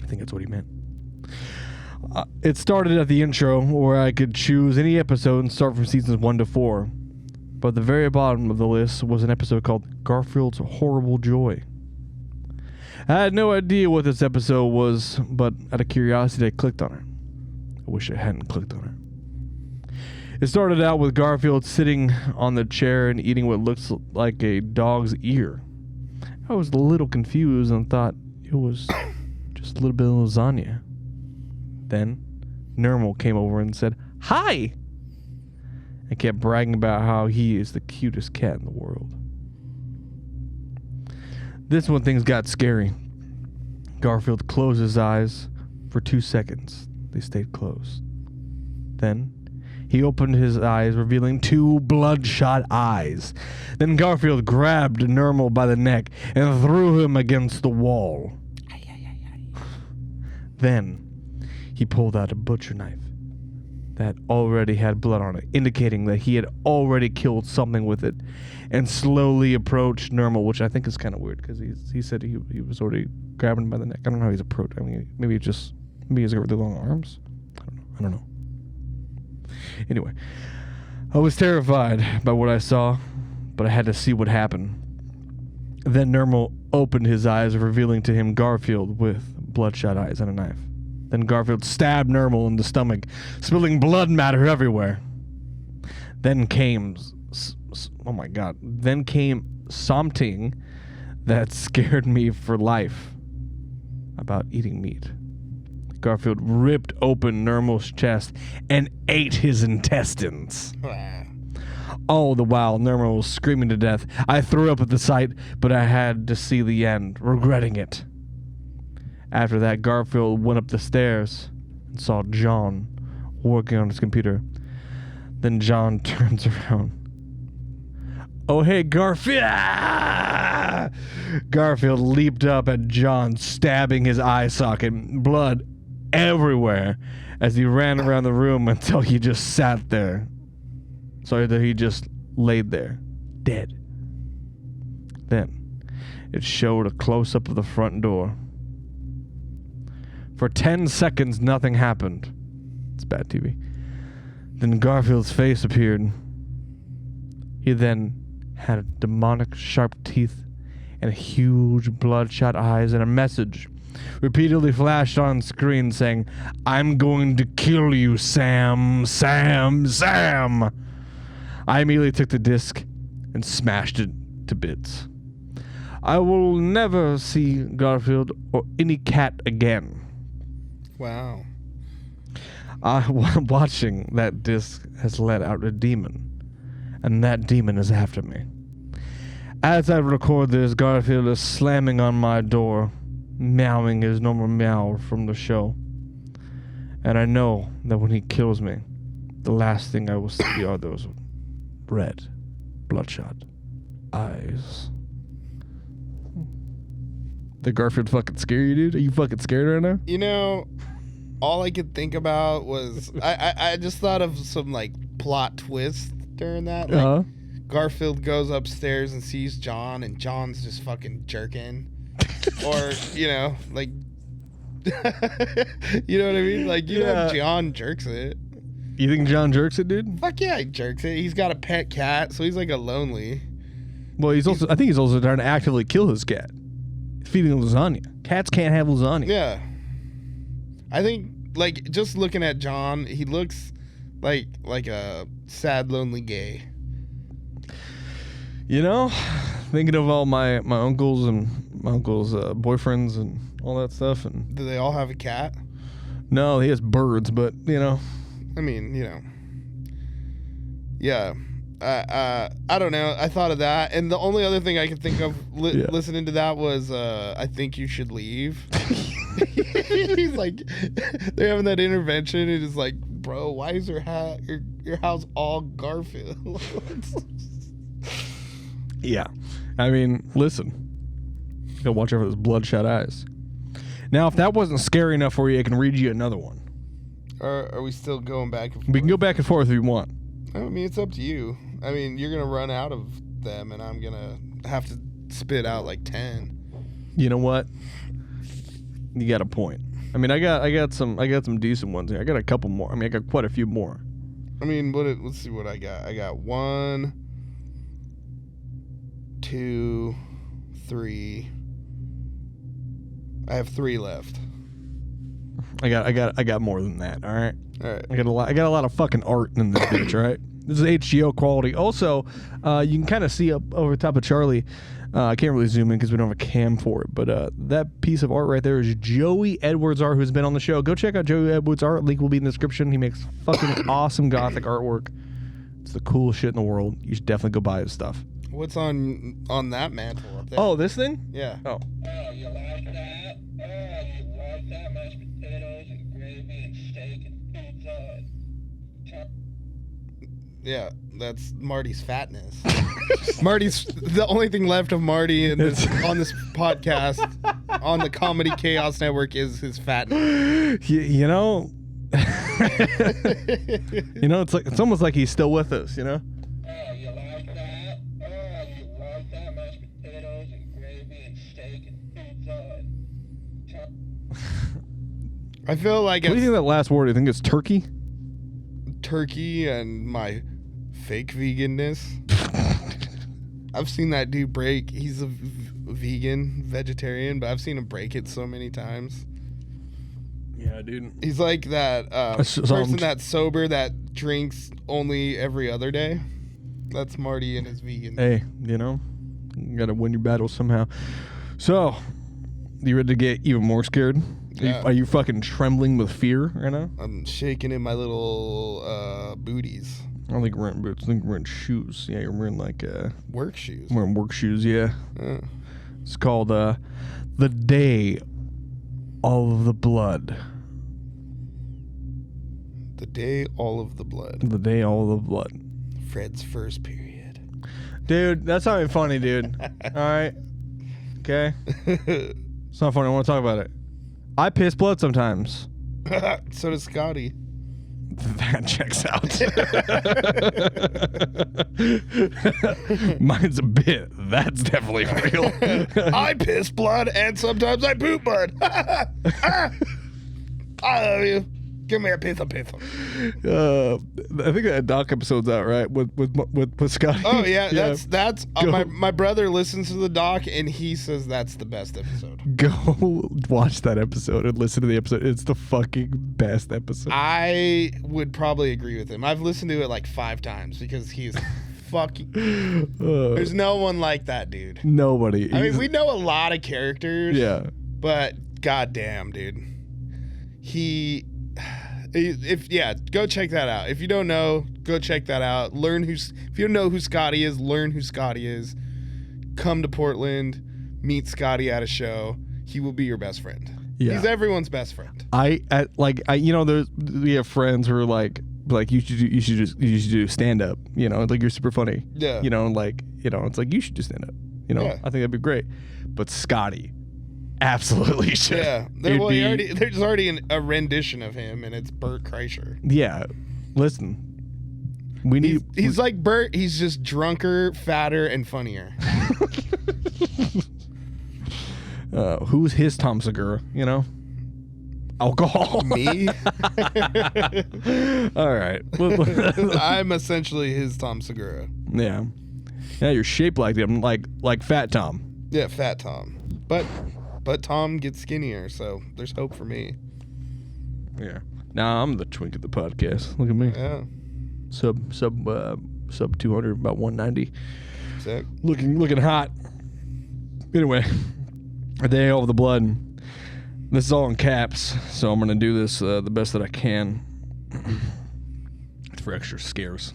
I think that's what he meant. It started at the intro where I could choose any episode and start from seasons 1 to 4. But at the very bottom of the list was an episode called Garfield's Horrible Joy. I had no idea what this episode was, but out of curiosity I clicked on it. I wish I hadn't clicked on it. It started out with Garfield sitting on the chair and eating what looks like a dog's ear. I was a little confused and thought it was just a little bit of lasagna. Then, Nermal came over and said, "Hi!" and kept bragging about how he is the cutest cat in the world. This when things got scary. Garfield closed his eyes for 2 seconds. They stayed closed. Then, he opened his eyes, revealing 2 bloodshot eyes. Then Garfield grabbed Nermal by the neck and threw him against the wall. Then, he pulled out a butcher knife that already had blood on it, indicating that he had already killed something with it, and slowly approached Nermal, which I think is kind of weird because he said he was already grabbing him by the neck. I don't know how he's approached. I mean, maybe he's got really long arms. I don't know. Anyway, I was terrified by what I saw, but I had to see what happened. Then Nermal opened his eyes, revealing to him Garfield with bloodshot eyes and a knife. Then Garfield stabbed Nermal in the stomach, spilling blood matter everywhere. Then came... oh my god. Then came something that scared me for life about eating meat. Garfield ripped open Nermal's chest and ate his intestines. All the while, Nermal was screaming to death. I threw up at the sight, but I had to see the end, regretting it. After that, Garfield went up the stairs and saw John working on his computer. Then John turns around. Oh, hey, Garfield! Ah! Garfield leaped up at John, stabbing his eye socket, blood everywhere, as he ran around the room until he just sat there. Sorry, that he just laid there, dead. Then, it showed a close-up of the front door. For 10 seconds, nothing happened. It's bad TV. Then Garfield's face appeared. He then had demonic sharp teeth and huge bloodshot eyes, and a message repeatedly flashed on screen saying, I'm going to kill you, Sam, Sam, Sam. I immediately took the disc and smashed it to bits. I will never see Garfield or any cat again. Wow. Watching that disc has let out a demon, and that demon is after me. As I record this, Garfield is slamming on my door, meowing his normal meow from the show. And I know that when he kills me, the last thing I will see are those red, bloodshot eyes. Did Garfield fucking scare you, dude? Are you fucking scared right now? You know, all I could think about was I just thought of some like plot twist during that. Like, Garfield goes upstairs and sees John, and John's just fucking jerking, or you know, like, you know what I mean? Like, you know, John jerks it. You think John jerks it, dude? Fuck yeah, he jerks it. He's got a pet cat, so he's like a lonely. Well, I think he's also trying to actively kill his cat. Feeding lasagna. Cats can't have lasagna. Yeah. I think, like, just looking at John, he looks like a sad, lonely gay. You know, thinking of all my uncles and my uncles' boyfriends and all that stuff. And do they all have a cat? No, he has birds, but, you know. I mean, you know. Yeah. I don't know. I thought of that. And the only other thing I could think of listening to that was, I think you should leave. He's like, they're having that intervention. And it's like, bro, why is your house all Garfield? Yeah. I mean, listen. You gotta watch out for those bloodshot eyes. Now, if that wasn't scary enough for you, I can read you another one. Are we still going back and forth? We can go back and forth if you want. I mean, it's up to you. I mean, you're gonna run out of them, and I'm gonna have to spit out like 10. You know what? You got a point. I mean, I got some decent ones here. I got a couple more. I mean, I got quite a few more. I mean, let's see what I got. I got 1, 2, 3. I have 3 left. I got more than that. All right. All right. I got a lot of fucking art in this bitch. All right. This is H.G.O. quality. Also, you can kind of see up over top of Charlie. I can't really zoom in because we don't have a cam for it. But that piece of art right there is Joey Edwards' art, who's been on the show. Go check out Joey Edwards' art. Link will be in the description. He makes fucking awesome gothic artwork. It's the coolest shit in the world. You should definitely go buy his stuff. What's on that mantle up there? Oh, this thing? Yeah. Oh. Oh, you like that? Oh, you like that? Mashed potatoes and gravy and steak and pizza. Yeah, that's Marty's fatness. Marty's the only thing left of Marty on this podcast on the Comedy Chaos Network is his fatness. You know, it's almost like he's still with us. You know. Oh, you like that? Oh, you like that? Mashed potatoes and gravy and steak and pizza. I feel like What do you think of that last word? Do you think it's turkey? Turkey and my fake veganness. I've seen that dude break. He's a vegetarian, but I've seen him break it so many times. Yeah, dude. He's like that person that's sober that drinks only every other day. That's Marty and his vegan. Hey, you gotta win your battles somehow. So, you ready to get even more scared? Yeah. Are you fucking trembling with fear right now? I'm shaking in my little booties. I don't think we're wearing boots. I think we're wearing shoes. Yeah, you're wearing like Work shoes. wearing work shoes. Yeah. Yeah. It's called the Day of the Blood. The day all of the blood. The Day all of the Blood. Fred's first period. Dude, that's not even funny, dude. All right. Okay. It's not funny. I want to talk about it. I piss blood sometimes. So does Scotty. That checks out. Mine's a bit. That's definitely real. I piss blood and sometimes I poop blood. I love you. Give me a piece of piss. I think that doc episode's out, right? With Scotty. Oh yeah, that's my brother listens to the doc and he says that's the best episode. Go watch that episode and listen to the episode. It's the fucking best episode. I would probably agree with him. I've listened to it like 5 times because he's fucking. There's no one like that dude. Nobody. I mean, we know a lot of characters. Yeah. But goddamn, dude, go check that out. If you don't know, go check that out. If you don't know who Scotty is, learn who Scotty is. Come to Portland, meet Scotty at a show. He will be your best friend. Yeah. He's everyone's best friend. we have friends who are like you should do stand up. Like you're super funny. Yeah. It's like you should do stand up. Yeah. I think that'd be great. But Scotty absolutely should. Yeah. There's already a rendition of him, and it's Bert Kreischer. Yeah. Listen. He's like Bert. He's just drunker, fatter, and funnier. Who's his Tom Segura? Alcohol. Me? All right. I'm essentially his Tom Segura. Yeah. Yeah, you're shaped like him, like Fat Tom. Yeah, Fat Tom. But Tom gets skinnier, so there's hope for me. Yeah. Nah, I'm the twink of the podcast. Look at me. Yeah. Sub 200, about 190. Sick. Looking hot. Anyway, a day over the blood. This is all in caps, so I'm gonna do this the best that I can. For extra scares.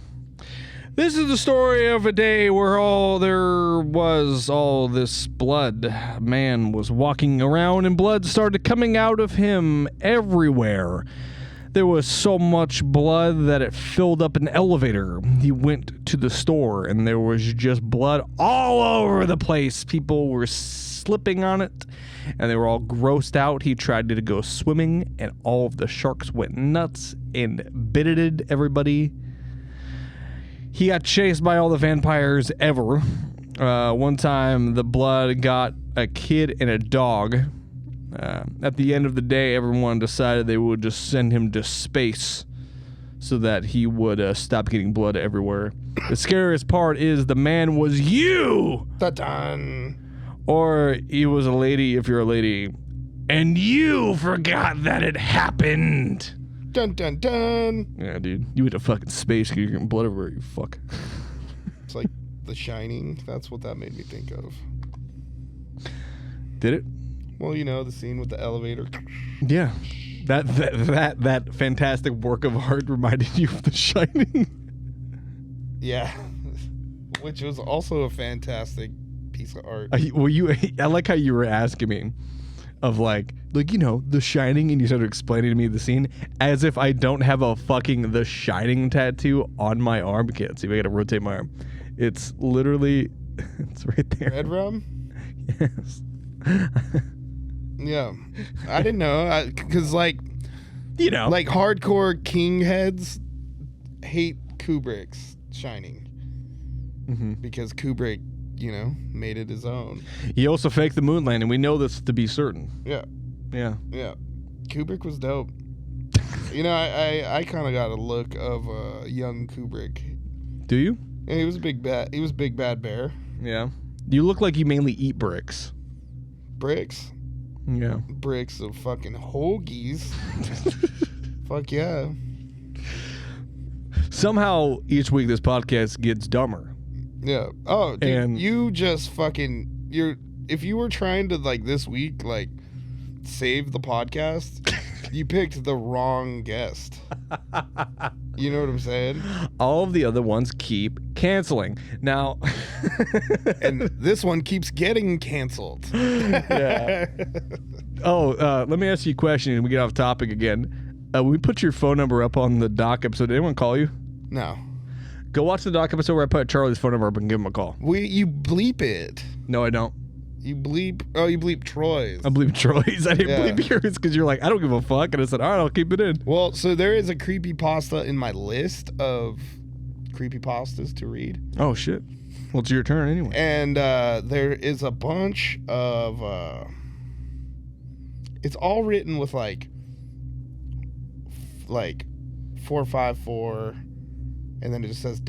This is the story of a day where there was all this blood. A man was walking around and blood started coming out of him everywhere. There was so much blood that it filled up an elevator. He went to the store and there was just blood all over the place. People were slipping on it and they were all grossed out. He tried to go swimming and all of the sharks went nuts and bitted everybody. He got chased by all the vampires ever. One time, the blood got a kid and a dog. At the end of the day, everyone decided they would just send him to space so that he would stop getting blood everywhere. The scariest part is the man was you! Ta-da! Or he was a lady if you're a lady. And you forgot that it happened! Dun dun dun. Yeah, dude. You went to fucking space because you're getting blood everywhere, you fuck. It's like The Shining. That's what that made me think of. Did it? Well, the scene with the elevator. Yeah. That fantastic work of art reminded you of The Shining. Yeah. Which was also a fantastic piece of art. I like how you were asking me of like The Shining, and you started explaining to me the scene as if I don't have a fucking The Shining tattoo on my arm. Can't see if I gotta rotate my arm. It's literally, it's right there. Red rum? Yes. Yeah. I didn't know. Because like hardcore king heads hate Kubrick's Shining. Mm-hmm. Because Kubrick, made it his own. He also faked the moon landing. We know this to be certain. Yeah. Yeah. Yeah. Kubrick was dope. I kind of got a look of young Kubrick. Do you? Yeah, he was Big Bad Bear. Yeah. You look like you mainly eat bricks. Bricks. Yeah. Bricks of fucking hoagies. Fuck yeah. Somehow each week this podcast gets dumber. Yeah. Oh, dude, And- you just fucking if you were trying to like this week like save the podcast, you picked the wrong guest. You know what I'm saying? All of the other ones keep canceling. Now, And this one keeps getting canceled. yeah. Let me ask you a question and we get off topic again. We put your phone number up on the doc episode. Did anyone call you? No. Go watch the doc episode where I put Charlie's phone number up and give him a call. You bleep it. No, I don't. You bleep Troy's. I believe Troy's. I didn't Yeah. believe yours because you're like, I don't give a fuck. And I said, all right, I'll keep it in. Well, so there is a creepypasta in my list of creepypastas to read. Oh, shit. Well, it's your turn anyway. And there is a bunch of it's all written with like 454 and then it just says ...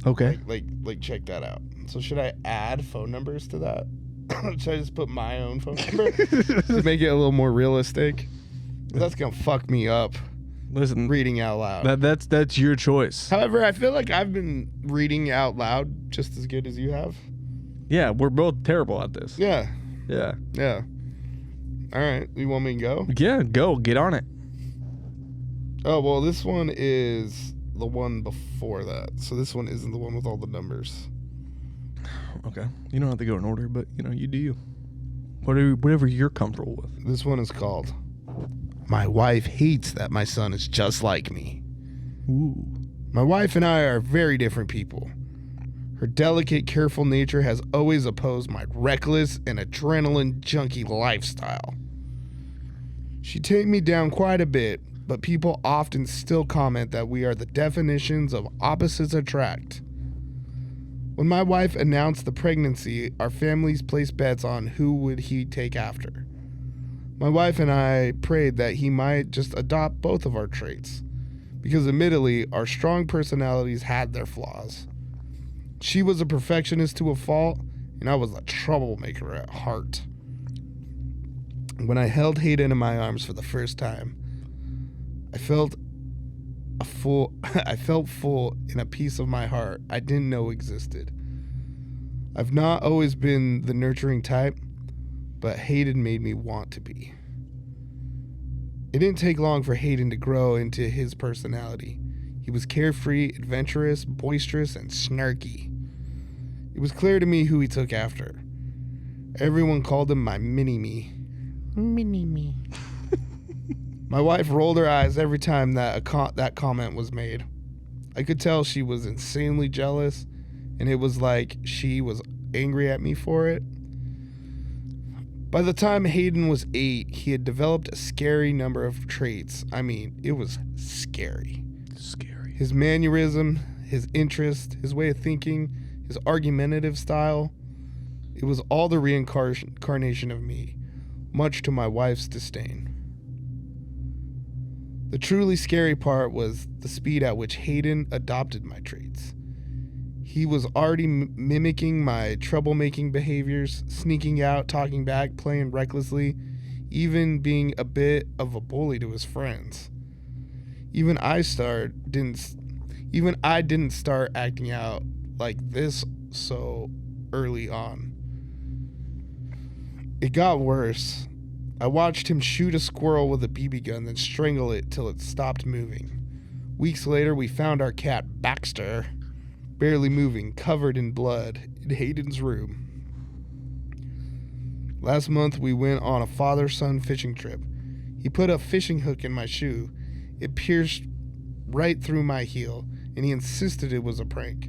Okay. Like check that out. So should I add phone numbers to that? Should I just put my own phone number to make it a little more realistic? That's gonna fuck me up Listen, reading out loud. that's your choice. However, I feel like I've been reading out loud just as good as you have. Yeah, we're both terrible at this. Yeah. Yeah. Yeah. All right. You want me to go? Yeah, go. Get on it. Oh, well, this one is the one before that. So this one isn't the one with all the numbers. Okay. You don't have to go in order, but, you do you. Whatever you're comfortable with. This one is called My Wife Hates That My Son Is Just Like Me. Ooh. My wife and I are very different people. Her delicate, careful nature has always opposed my reckless and adrenaline junkie lifestyle. She tamed me down quite a bit, but people often still comment that we are the definitions of opposites attract. When my wife announced the pregnancy, our families placed bets on who would he take after. My wife and I prayed that he might just adopt both of our traits, because admittedly, our strong personalities had their flaws. She was a perfectionist to a fault, and I was a troublemaker at heart. When I held Hayden in my arms for the first time, I felt full in a piece of my heart I didn't know existed. I've not always been the nurturing type, but Hayden made me want to be. It didn't take long for Hayden to grow into his personality. He was carefree, adventurous, boisterous, and snarky. It was clear to me who he took after. Everyone called him my mini-me. Mini-me. My wife rolled her eyes every time that comment was made. I could tell she was insanely jealous, and it was like she was angry at me for it. By the time Hayden was 8, he had developed a scary number of traits. I mean, it was scary. Scary. His mannerism, his interest, his way of thinking, his argumentative style. It was all the reincarnation of me, much to my wife's disdain. The truly scary part was the speed at which Hayden adopted my traits. He was already mimicking my troublemaking behaviors, sneaking out, talking back, playing recklessly, even being a bit of a bully to his friends. Even I didn't start acting out like this so early on. It got worse. I watched him shoot a squirrel with a BB gun, then strangle it till it stopped moving. Weeks later, we found our cat, Baxter, barely moving, covered in blood, in Hayden's room. Last month, we went on a father-son fishing trip. He put a fishing hook in my shoe. It pierced right through my heel, and he insisted it was a prank.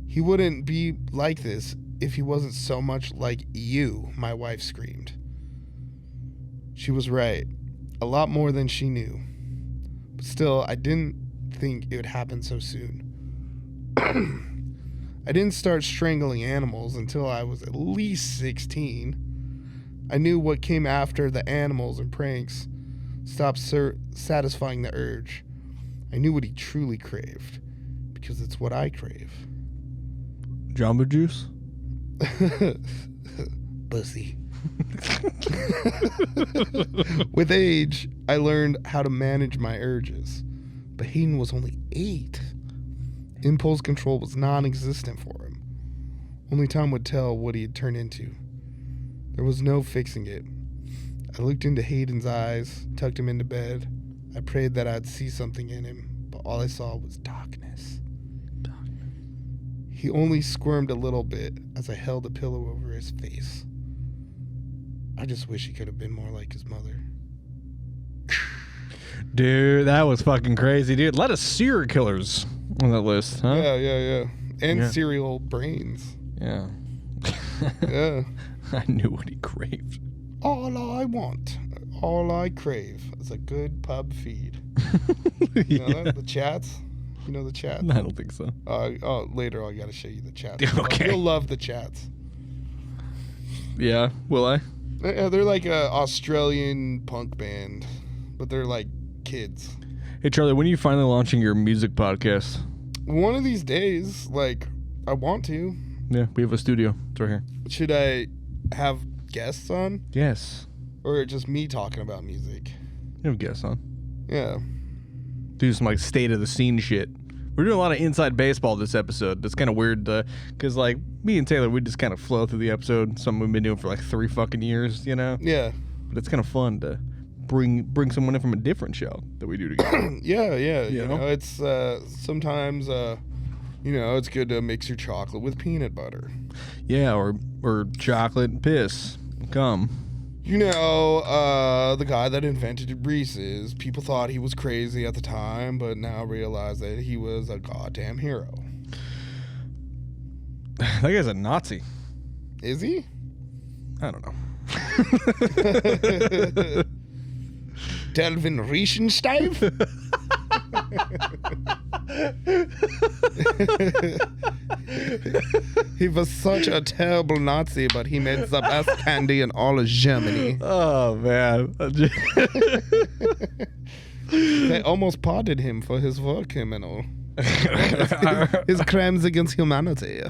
He wouldn't be like this if he wasn't so much like you, my wife screamed. She was right. A lot more than she knew. But still, I didn't think it would happen so soon. I didn't start strangling animals until I was at least 16. I knew what came after the animals and pranks stopped satisfying the urge. I knew what he truly craved, because it's what I crave. Jamba Juice? Pussy. With age, I learned how to manage my urges. But Hayden was only 8. Impulse control was non-existent for him. Only time would tell what he had turned into. There was no fixing it. I looked into Hayden's eyes, tucked him into bed. I prayed that I'd see something in him, but all I saw was darkness. He only squirmed a little bit as I held a pillow over his face. I just wish he could have been more like his mother. Dude, that was fucking crazy, dude. A lot of serial killers on that list, huh? Yeah. And Yeah. cereal brains. Yeah. Yeah. I knew what he craved. All I want, all I crave is a good pub feed. You know that? The chats? You know the chats? I don't think so. Later I gotta show you the chats. Okay. You'll love the chats. Yeah, will I? They're like a Australian punk band, but they're like kids. Hey, Charlie, when are you finally launching your music podcast? One of these days, like, I want to. Yeah, we have a studio. It's right here. Should I have guests on? Yes. Or just me talking about music? You have guests on. Yeah. Do some like state of the scene shit. We're doing a lot of inside baseball this episode. That's kind of weird because like me and Taylor, we just kind of flow through the episode. Something we've been doing for like 3 fucking years, you know? Yeah. But it's kind of fun to bring someone in from a different show that we do together. Yeah. You You know? know, it's sometimes, it's good to mix your chocolate with peanut butter. Yeah, or chocolate and piss. Come. You know, the guy that invented Reese's, people thought he was crazy at the time, but now realize that he was a goddamn hero. That guy's a Nazi. Is he? I don't know. Delvin Riesenstein? He was such a terrible Nazi, but he made the best candy in all of Germany. Oh, man. They almost pardoned him for his war criminal. His crimes against humanity.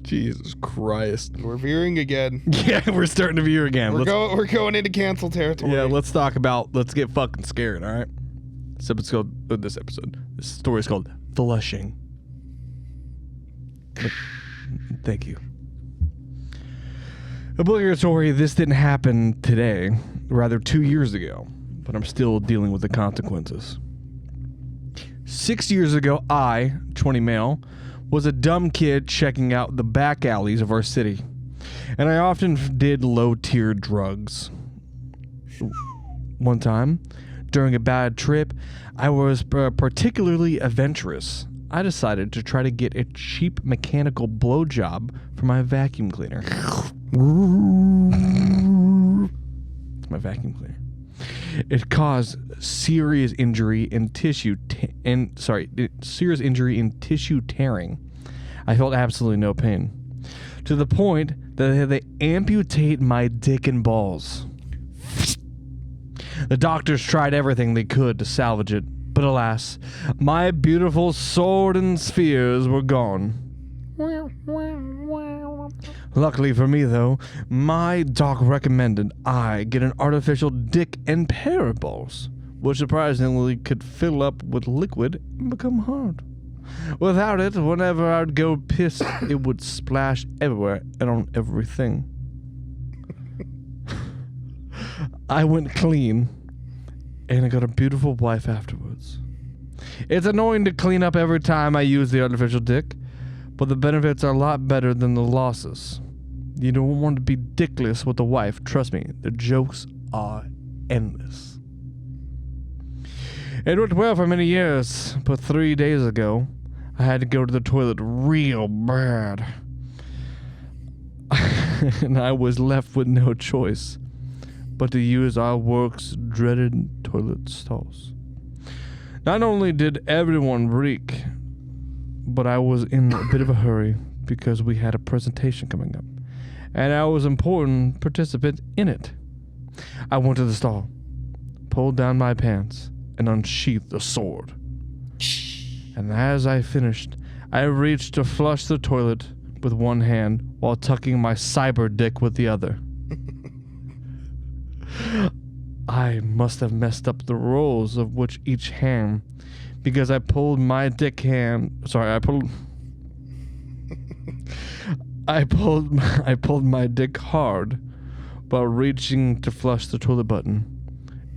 Jesus Christ. We're veering again. Yeah, we're starting to veer again. We're going into cancel territory. Yeah, let's get fucking scared, all right? This story is called Flushing. Thank you. Obligatory, this didn't happen today, rather 2 years ago, but I'm still dealing with the consequences. 6 years ago, I, 20 male, was a dumb kid checking out the back alleys of our city, and I often did low-tier drugs. One time, during a bad trip, I was particularly adventurous. I decided to try to get a cheap mechanical blowjob for my vacuum cleaner. It's my vacuum cleaner. It caused serious injury in tissue tearing. I felt absolutely no pain, to the point that they amputate my dick and balls. The doctors tried everything they could to salvage it, but alas, my beautiful sword and spheres were gone. Luckily for me, though, my doc recommended I get an artificial dick and pair of balls, which surprisingly could fill up with liquid and become hard. Without it, whenever I'd go piss, it would splash everywhere and on everything. I went clean, and I got a beautiful wife afterwards. It's annoying to clean up every time I use the artificial dick, but the benefits are a lot better than the losses. You don't want to be dickless with a wife. Trust me, the jokes are endless. It went well for many years, but 3 days ago, I had to go to the toilet real bad. And I was left with no choice but to use our work's dreaded toilet stalls. Not only did everyone reek, but I was in a bit of a hurry because we had a presentation coming up, and I was an important participant in it. I went to the stall, pulled down my pants, and unsheathed the sword. And as I finished, I reached to flush the toilet, with one hand while tucking my cyber dick with the other. I must have messed up the roles of which each hand, because I pulled my dick hand. Sorry, I pulled my dick hard while reaching to flush the toilet button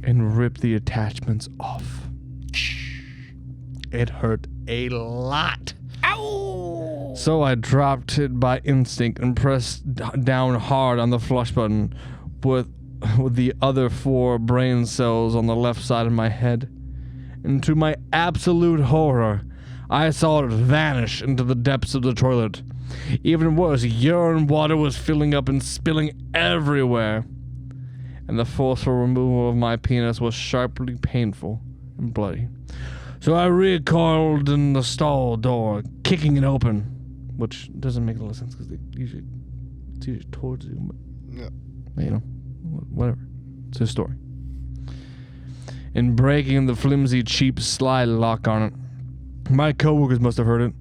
and rip the attachments off. It hurt a lot. Ow! So I dropped it by instinct and pressed down hard on the flush button with the other 4 brain cells on the left side of my head. And to my absolute horror, I saw it vanish into the depths of the toilet. Even worse, urine water was filling up and spilling everywhere. And the forceful removal of my penis was sharply painful and bloody. So I recoiled in the stall door, kicking it open, which doesn't make a lot of sense because it's usually towards you. But, Yeah. you know, whatever. It's a story. And breaking the flimsy, cheap slide lock on it. My coworkers must have heard it,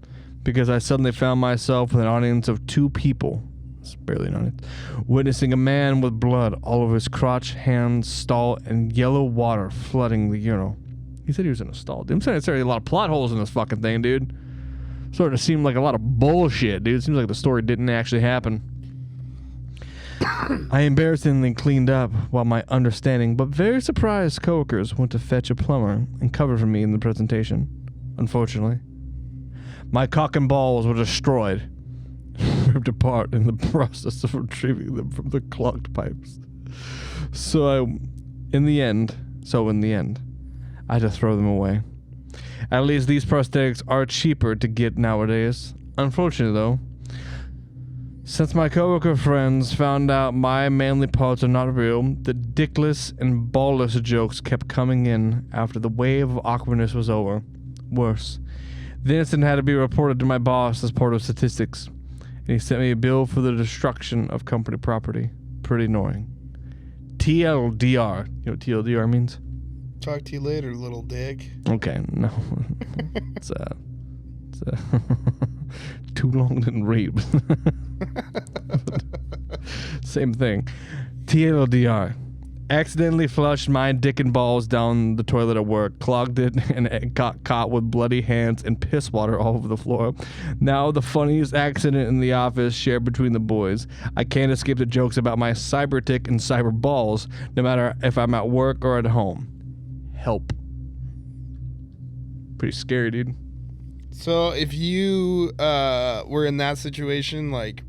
because I suddenly found myself with an audience of 2 people. It's barely an audience. Witnessing a man with blood all over his crotch, hands, stall, and yellow water flooding the urinal. He said he was in a stall. Dude, I'm saying there's a lot of plot holes in this fucking thing, dude. Starting to seem like a lot of bullshit, dude. Seems like the story didn't actually happen. I embarrassingly cleaned up while my understanding but very surprised coworkers went to fetch a plumber and covered for me in the presentation. Unfortunately, my cock and balls were destroyed, ripped apart in the process of retrieving them from the clogged pipes. So in the end, I had to throw them away. At least these prosthetics are cheaper to get nowadays. Unfortunately, though, since my coworker friends found out my manly parts are not real, the dickless and ballless jokes kept coming in after the wave of awkwardness was over. Worse, the incident had to be reported to my boss as part of statistics, and he sent me a bill for the destruction of company property. Pretty annoying. TLDR. You know what TLDR means? Talk to you later, little dick. Okay, no. it's too long didn't read. Same thing. TLDR. Accidentally flushed my dick and balls down the toilet at work, clogged it, and got caught with bloody hands and piss water all over the floor. Now the funniest accident in the office shared between the boys. I can't escape the jokes about my cyber dick and cyber balls, no matter if I'm at work or at home. Help. Pretty scary, dude. So if you were in that situation, like,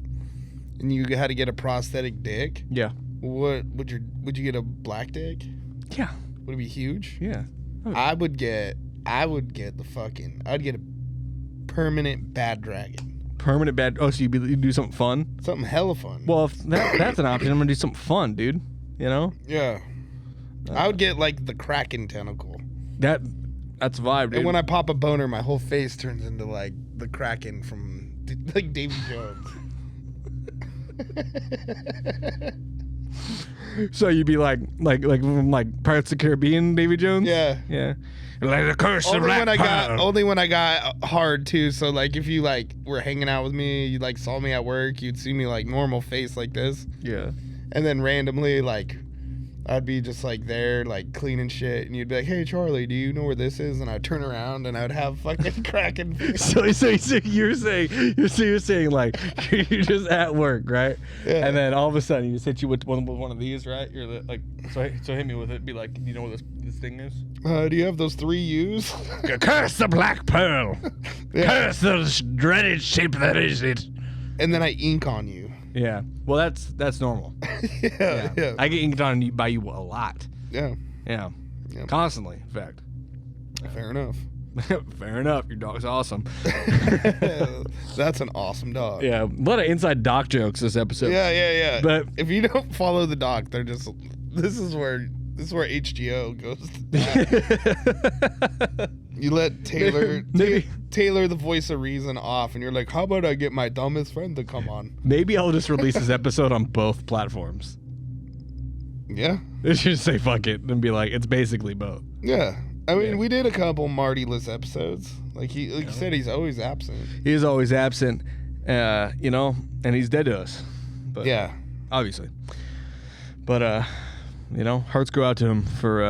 and you had to get a prosthetic dick, Yeah. what would you get a black dick? Yeah. Would it be huge? Yeah. I'd get a permanent bad dragon. Permanent bad. Oh, so you do something fun? Something hella fun. Well, if that's an option, I'm gonna do something fun, dude. You know? Yeah. I would get like the Kraken tentacle. That's a vibe, dude. And when I pop a boner, my whole face turns into like the Kraken from like Davy Jones. So you'd be like Pirates of the Caribbean, Davy Jones? Yeah. Yeah. Like the curse of Black Pearl. Only when I got hard too. So like if you like were hanging out with me, you like saw me at work, you'd see me like normal face like this. Yeah. And then randomly like I'd be just like there like cleaning shit and you'd be like, "Hey Charlie, do you know where this is?" And I'd turn around and I'd have fucking Kraken face. So you're saying like you're just at work, right? Yeah. And then all of a sudden you just hit you with one of these, right? You're like, so hit me with it. Be like, do you know what this thing is? Do you have those 3 U's? Curse the Black Pearl. Yeah. Curse the dreaded shape that is it. And then I ink on you. Yeah. Well, that's normal. Yeah. I get inked on by you a lot. Yeah. Yeah. Yeah. Constantly, in fact. Fair enough. Fair enough. Your dog's awesome. That's an awesome dog. Yeah. A lot of inside doc jokes this episode. Yeah. But if you don't follow the doc, they're just this is where H.G.O. goes to die. You let Taylor the voice of reason off and you're like, how about I get my dumbest friend to come on? Maybe I'll just release this episode on both platforms. Yeah. They should just say fuck it and be like, it's basically both. Yeah. I mean, we did a couple Marty-less episodes. Like you said, he's always absent. He's always absent. You know, and he's dead to us. But Yeah. obviously. But you know, hearts go out to him for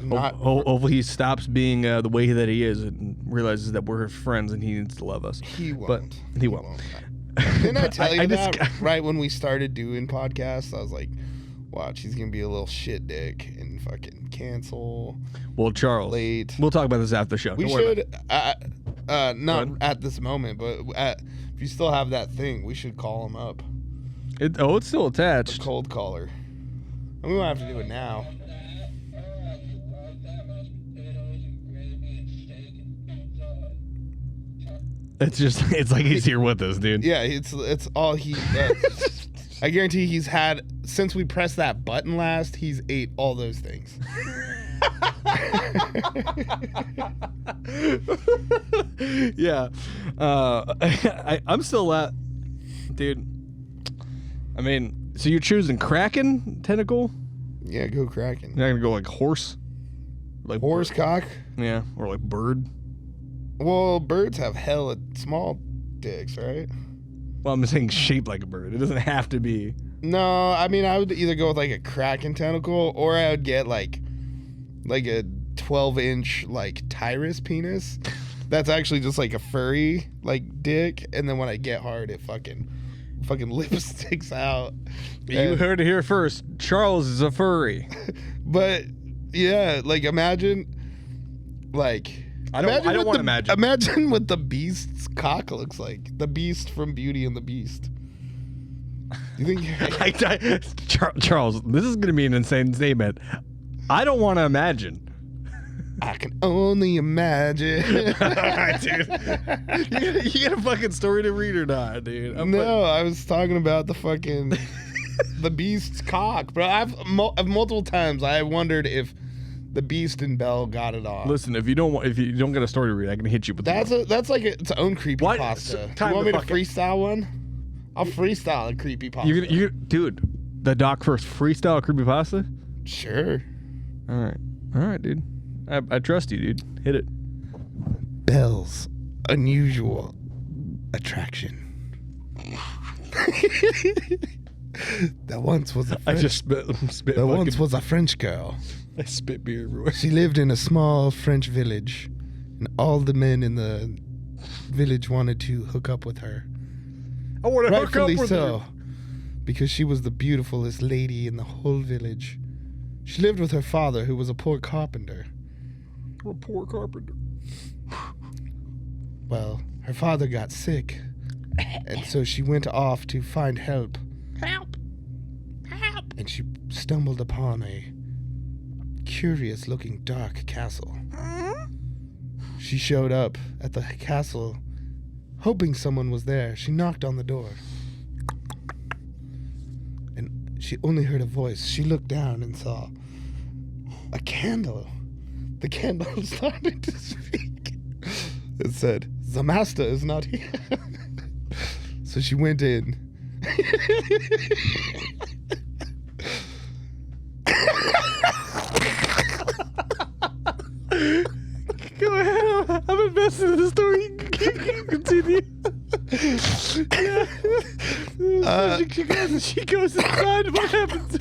hopefully he stops being the way that he is and realizes that we're his friends and he needs to love us. He won't. But he won't. Didn't I tell you just- that right when we started doing podcasts? I was like, watch, he's going to be a little shit dick and fucking cancel. Well, Charles, Late. we'll talk about this after the show. We Don't worry should, not at this moment, but if you still have that thing, we should call him up. It's still attached. The cold caller. And we won't have to do it now. It's like he's here with us, dude. Yeah, it's all he does. I guarantee he's had, since we pressed that button last, he's ate all those things. Yeah. I'm still dude. I mean, so you're choosing Kraken tentacle? Yeah, go Kraken. You're not gonna go like horse? Like Horse cock? Yeah, or like bird. Well, birds have hella small dicks, right? Well, I'm saying shaped like a bird. It doesn't have to be. No, I mean, I would either go with like a Kraken tentacle, or I would get like a 12-inch like Tyrus penis. That's actually just like a furry like dick, and then when I get hard, it fucking lip sticks out. You heard it here first. Charles is a furry. But yeah, like imagine, like I don't want to imagine. Imagine what the Beast's cock looks like. The Beast from Beauty and the Beast. You think? Charles, this is going to be an insane statement. I don't want to imagine. I can only imagine. Dude, you got a fucking story to read or not, dude? I was talking about the fucking the Beast's cock, bro. I've multiple times I wondered if the Beast and Belle got it on. Listen, if you don't get a story to read, I can hit you with that's like its own creepypasta. So, You want me to freestyle one? I'll freestyle a creepypasta. You dude, the Doc first freestyle creepypasta? Sure. All right, dude. I trust you, dude. Hit it. Belle's unusual attraction. That once was a French, I just spit. once was a French girl. I spit beer everywhere. She lived in a small French village, and all the men in the village wanted to hook up with her. I want to hook up Rightfully with so, her. because she was the beautifulest lady in the whole village. She lived with her father, who was a poor carpenter. A poor carpenter. Well, her father got sick, and so she went off to find help. Help! And she stumbled upon a curious-looking dark castle. She showed up at the castle, hoping someone was there. She knocked on the door, and she only heard a voice. She looked down and saw a candle. The candle started to speak. It said, "The master is not here." So she went in. Go ahead. I'm invested in the story. You continue. She goes inside. What happens?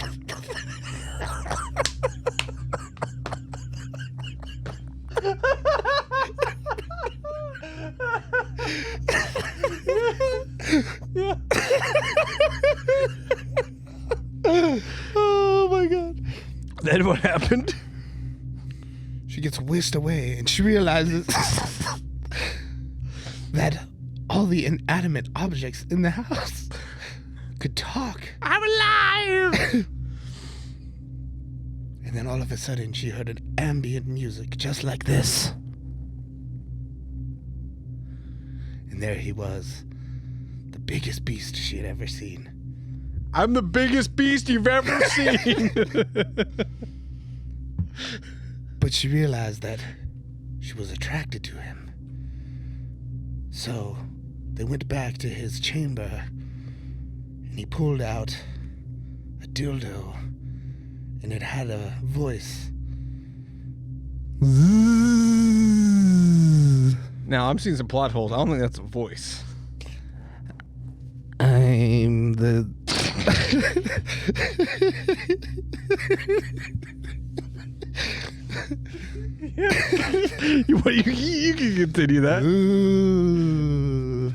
Oh my god. Then what happened? She gets whisked away, and she realizes that all the inanimate objects in the house could talk. I'm alive! And then all of a sudden, she heard an ambient music just like this. And there he was, the biggest beast she had ever seen. I'm the biggest beast you've ever seen. But she realized that she was attracted to him. So they went back to his chamber, and he pulled out a dildo, and it had a voice. Now I'm seeing some plot holes. I don't think that's a voice. I'm the. You can continue that. Ooh,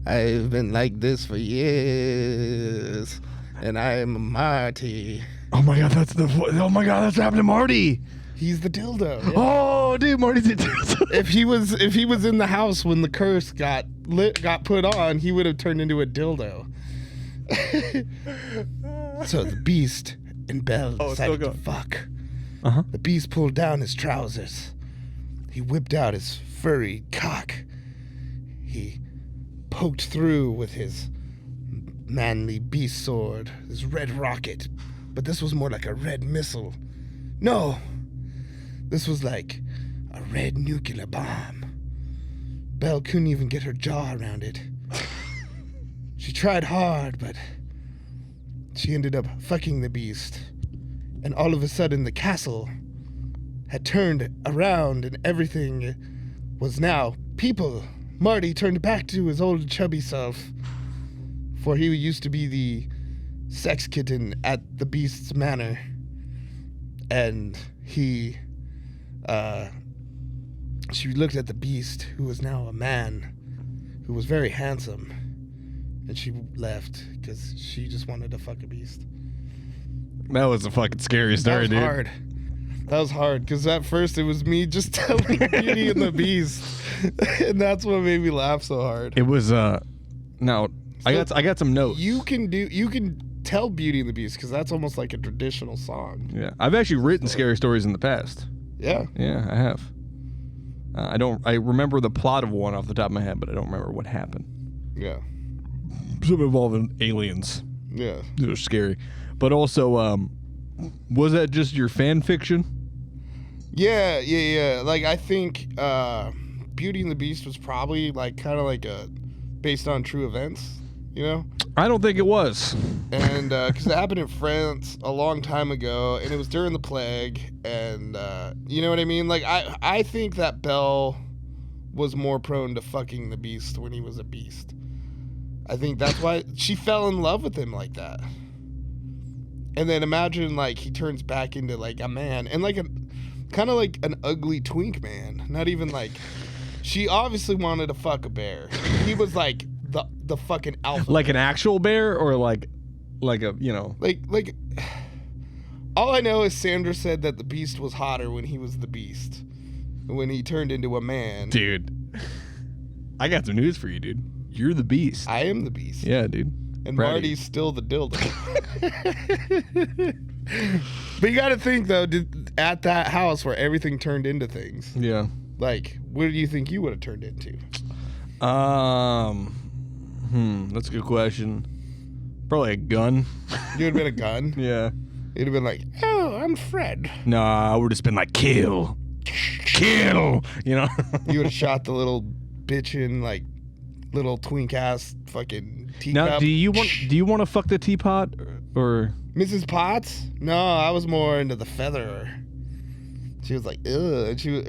I've been like this for years, and I'm Marty. Oh my god, that's what happened to Marty. He's the dildo. Yeah. Oh, dude, Marty's a dildo. If he was in the house when the curse got put on, he would have turned into a dildo. So the beast and Belle decided to fuck. Uh-huh. The beast pulled down his trousers. He whipped out his furry cock. He poked through with his manly beast sword, his red rocket. But this was more like a red missile. No, this was like a red nuclear bomb. Belle couldn't even get her jaw around it. She tried hard, but she ended up fucking the beast. And all of a sudden, the castle had turned around and everything was now people. Marty turned back to his old chubby self, for he used to be the sex kitten at the beast's manor. And she looked at the beast, who was now a man, who was very handsome. And she left because she just wanted to fuck a beast. That was a fucking scary story, dude. Hard. That was hard because at first it was me just telling Beauty and the Beast, and that's what made me laugh so hard. It was now I got some notes. You can tell Beauty and the Beast because that's almost like a traditional song. Yeah, I've actually written scary stories in the past. Yeah. Yeah, I have. I remember the plot of one off the top of my head, but I don't remember what happened. Yeah. Some involving aliens. Yeah. It was scary. But also, was that just your fan fiction? Yeah. Like, I think Beauty and the Beast was probably like kind of like based on true events, you know? I don't think it was. And because it happened in France a long time ago, and it was during the plague, and you know what I mean? Like, I think that Belle was more prone to fucking the beast when he was a beast. I think that's why she fell in love with him like that. And then imagine, like, he turns back into, like, a man, and, like, kind of like an ugly twink man. Not even, like, she obviously wanted to fuck a bear. He was, like, the fucking alpha. Like an actual bear, or like a, you know. Like, all I know is Sandra said that the beast was hotter when he was the beast. When he turned into a man. Dude, I got some news for you, dude. You're the beast. I am the beast. Yeah, dude. And Proud of Marty's still the dildo. But you got to think, though, at that house where everything turned into things. Yeah. Like, what do you think you would have turned into? That's a good question. Probably a gun. You would have been a gun? Yeah. You'd have been like, oh, I'm Fred. Nah, I would have just been like, kill. Kill. You know? You would have shot the little bitchin', like, little twink ass fucking teacup. Now, do you want to fuck the teapot or Mrs. Potts? No, I was more into the feather. She was like, ugh, and she was,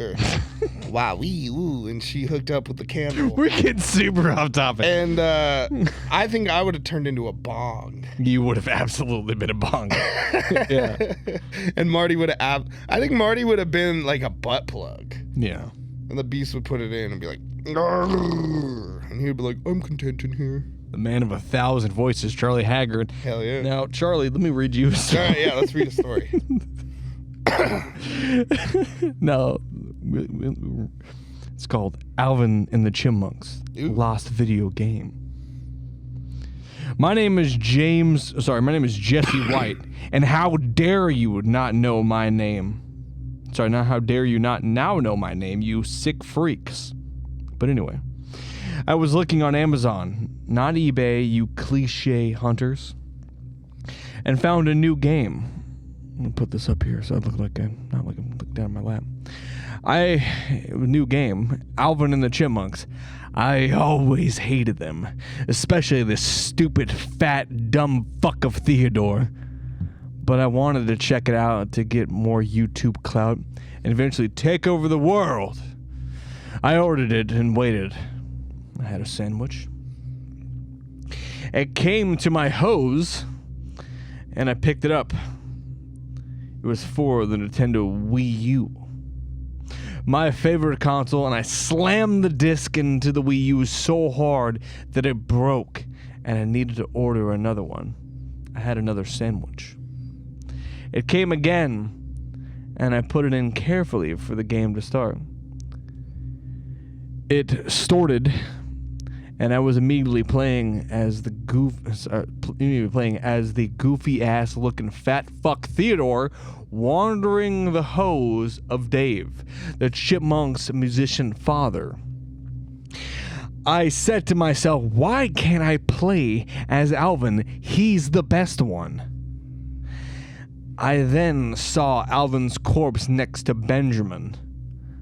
wow, wee, ooh, and she hooked up with the candle. We're getting super off topic. And I think I would have turned into a bong. You would have absolutely been a bong. Yeah. And Marty would have, I think Marty would have been like a butt plug. Yeah. And the beast would put it in and be like, "Grrr," and he would be like, I'm content in here. The man of 1,000 voices, Charlie Haggard. Hell yeah. Now, Charlie, let me read you a story. All right, yeah, let's read a story. No, it's called Alvin and the Chipmunks. Ooh. Lost video game. My name is Jesse White, and how dare you not know my name? Sorry, not how dare you not now know my name, you sick freaks. But anyway, I was looking on Amazon, not eBay, you cliche hunters, and found a new game. I'm gonna put this up here so I look like I'm not looking down my lap. New game, Alvin and the Chipmunks. I always hated them, especially this stupid, fat, dumb fuck of Theodore. But I wanted to check it out to get more YouTube clout and eventually take over the world. I ordered it and waited. I had a sandwich. It came to my hose, and I picked it up. It was for the Nintendo Wii U. My favorite console, and I slammed the disc into the Wii U so hard that it broke, and I needed to order another one. I had another sandwich. It came again, and I put it in carefully for the game to start. It started, and I was immediately playing as the goofy ass looking fat fuck Theodore, wandering the hose of Dave, the Chipmunk's musician father. I said to myself, why can't I play as Alvin? He's the best one. I then saw Alvin's corpse next to Benjamin,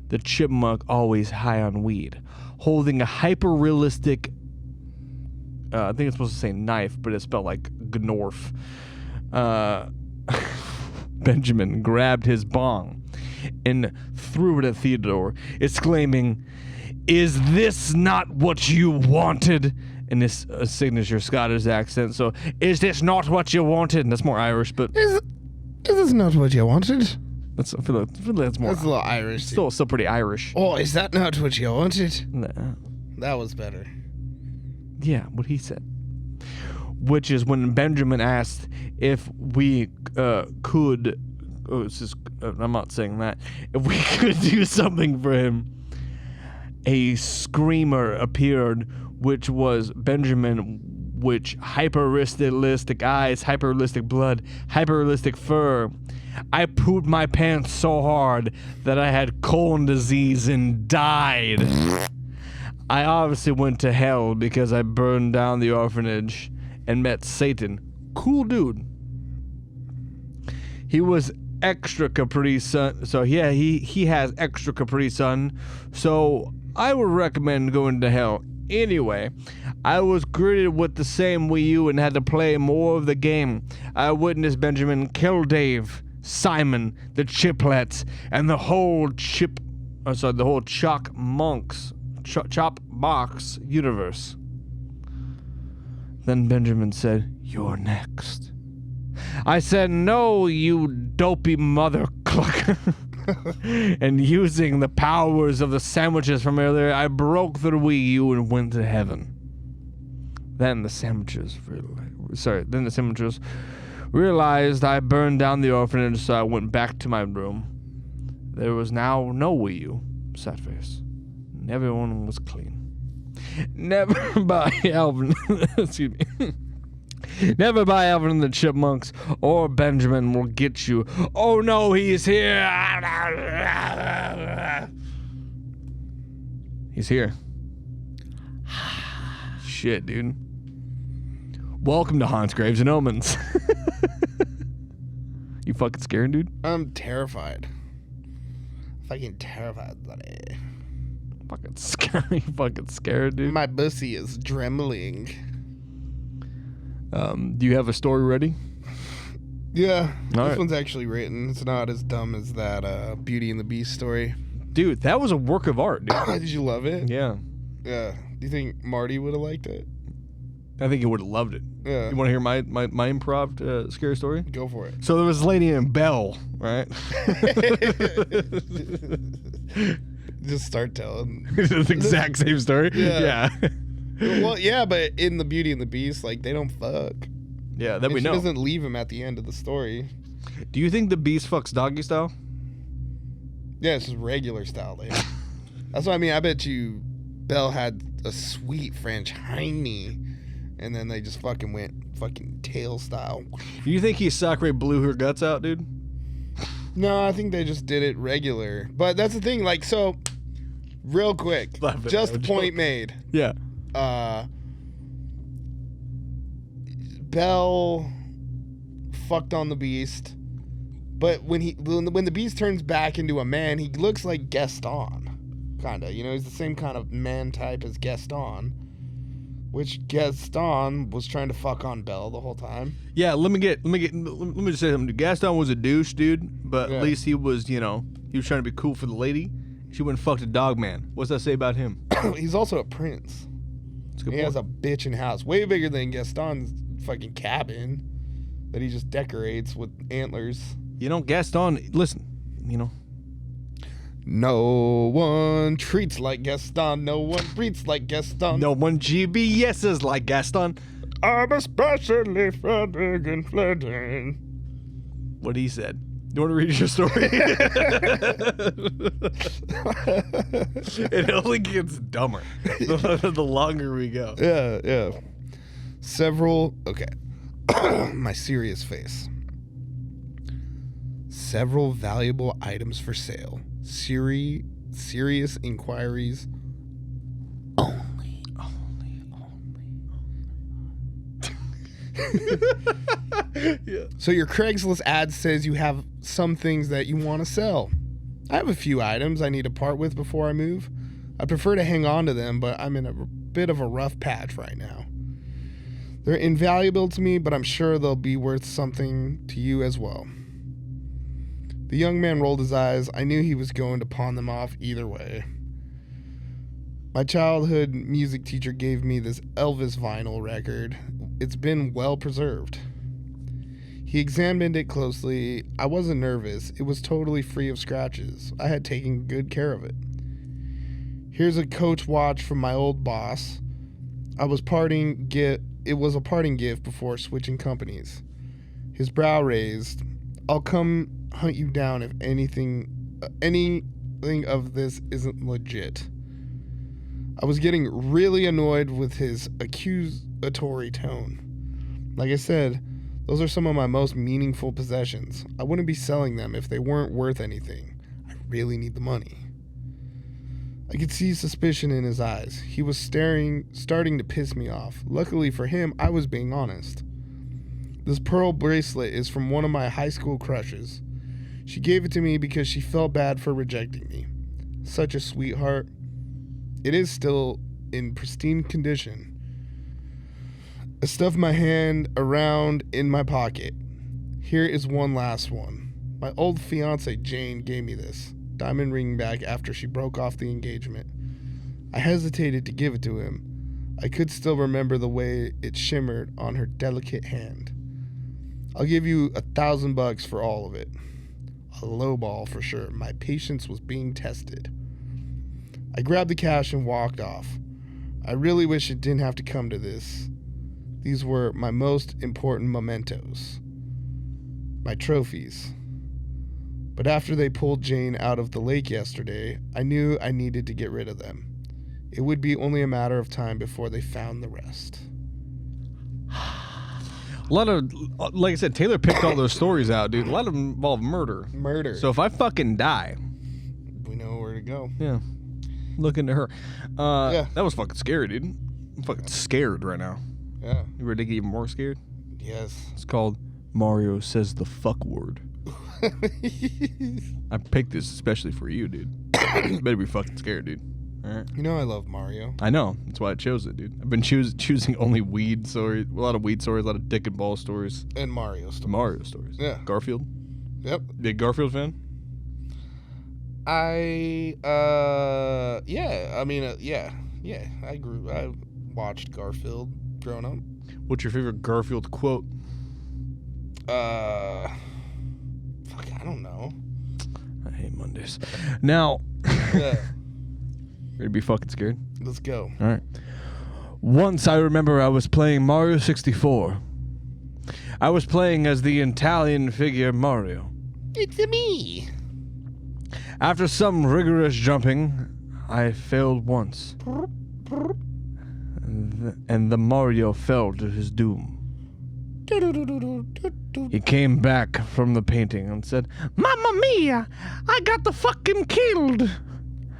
the chipmunk always high on weed, holding a hyper-realistic, I think it's supposed to say knife, but it's spelled like Gnorf. Benjamin grabbed his bong and threw it at Theodore, exclaiming, "Is this not what you wanted?" In his signature Scottish accent. So, "Is this not what you wanted?" And that's more Irish, but Is this not what you wanted? I feel like that's more. That's a little Irish. Still pretty Irish. Oh, is that not what you wanted? Nah. That was better. Yeah, what he said. Which is when Benjamin asked if we could. Oh, it's just, I'm not saying that. If we could do something for him, a screamer appeared, which was Benjamin. Which hyper-realistic eyes, hyper-realistic blood, hyper-realistic fur. I pooped my pants so hard that I had colon disease and died. I obviously went to hell because I burned down the orphanage and met Satan. Cool dude. He was extra Capri Sun. So yeah, he has extra Capri Sun. So I would recommend going to hell. Anyway, I was greeted with the same Wii U and had to play more of the game. I witnessed Benjamin kill Dave, Simon, the Chiplets, and the whole Chop Box universe. Then Benjamin said, "You're next." I said, "No, you dopey mother clucker." And using the powers of the sandwiches from earlier, I broke the Wii U and went to heaven. Then the sandwiches realized I burned down the orphanage, so I went back to my room. There was now no Wii U. Sad face. And everyone was clean. Never by Alvin. Excuse me. Never by Alvin and the Chipmunks or Benjamin will get you. Oh no, he's here. He's here. Shit, dude. Welcome to Haunts, Graves, and Omens. You fucking scared, dude? I'm terrified. Fucking terrified, buddy. Fucking scary. Fucking scared, dude. My pussy is trembling. Do you have a story ready? Yeah, All this right. one's actually written. It's not as dumb as that Beauty and the Beast story. Dude, that was a work of art, dude. Did you love it? Yeah. Yeah. Do you think Marty would have liked it? I think he would have loved it. Yeah. You want to hear my improv scary story? Go for it. So there was this lady named Belle, right? Just start telling. It's the exact same story. Yeah. Yeah. Well, yeah, but in the Beauty and the Beast, like, they don't fuck. Yeah, that And we she know. doesn't leave him at the end of the story. Do you think the Beast fucks doggy style? Yeah, it's just regular style. Like. That's what I mean. I bet you Belle had a sweet French hiney, and then they just fucking went fucking tail style. Do you think he Sakura blew her guts out, dude? No, I think they just did it regular. But that's the thing, like, so, real quick, Laugh at just that point joke. made. Yeah. Belle fucked on the Beast, but when the Beast turns back into a man, he looks like Gaston, kinda. You know, he's the same kind of man type as Gaston, which Gaston was trying to fuck on Belle the whole time. Yeah, let me just say something. Gaston was a douche, dude, but Yeah. at least he was, he was trying to be cool for the lady. She went and fucked a dog man. What's that say about him? He's also a prince. That's a good He has point. a bitchin' house, way bigger than Gaston's fucking cabin that he just decorates with antlers. You know, Gaston, listen, you know. No one treats like Gaston. No one breathes like Gaston. No one GBS's like Gaston. I'm especially flooding and flooding. What he said. You want to read your story? It only gets dumber the longer we go. Yeah. Okay. My serious face. Several valuable items for sale. Serious inquiries only. Yeah. So your Craigslist ad says you have some things that you want to sell. I have a few items I need to part with before I move. I prefer to hang on to them, but I'm in a bit of a rough patch right now. They're invaluable to me, but I'm sure they'll be worth something to you as well. The young man rolled his eyes. I knew he was going to pawn them off either way. My childhood music teacher gave me this Elvis vinyl record. It's been well preserved. He examined it closely. I wasn't nervous. It was totally free of scratches. I had taken good care of it. Here's a Coach watch from my old boss. It was a parting gift before switching companies. His brow raised. I'll come hunt you down if anything of this isn't legit. I was getting really annoyed with his accusatory tone. Like I said, those are some of my most meaningful possessions. I wouldn't be selling them if they weren't worth anything. I really need the money. I could see suspicion in his eyes. He was starting to piss me off. Luckily for him, I was being honest. This pearl bracelet is from one of my high school crushes. She gave it to me because she felt bad for rejecting me. Such a sweetheart. It is still in pristine condition. I stuffed my hand around in my pocket. Here is one last one. My old fiancée Jane gave me this diamond ring back after she broke off the engagement. I hesitated to give it to him. I could still remember the way it shimmered on her delicate hand. I'll give you $1,000 for all of it. A lowball for sure. My patience was being tested. I grabbed the cash and walked off. I really wish it didn't have to come to this. These were my most important mementos. My trophies. But after they pulled Jane out of the lake yesterday, I knew I needed to get rid of them. It would be only a matter of time before they found the rest. A lot of, like I said, Taylor picked all those stories out, dude. A lot of them involve murder. Murder. So if I fucking die, we know where to go. yeah, look into her. Yeah. That was fucking scary, dude. I'm fucking scared right now. Yeah. You ready to get even more scared? Yes. It's called Mario Says the Fuck Word. I picked this especially for you, dude. You better be fucking scared, dude. All right. You know I love Mario. I know. That's why I chose it, dude. I've been choosing only weed stories, a lot of weed stories, a lot of dick and ball stories. And Mario stuff. Mario stories. Yeah. Garfield. Yep. Big Garfield fan? Yeah. I watched Garfield growing up. What's your favorite Garfield quote? I don't know. I hate Mondays. Now, Yeah. ready to be fucking scared? Let's go. All right. Once I remember I was playing Mario 64. I was playing as the Italian figure Mario. It's me. After some rigorous jumping, I failed once. And the Mario fell to his doom. He came back from the painting and said, "Mamma mia, I got the fucking killed."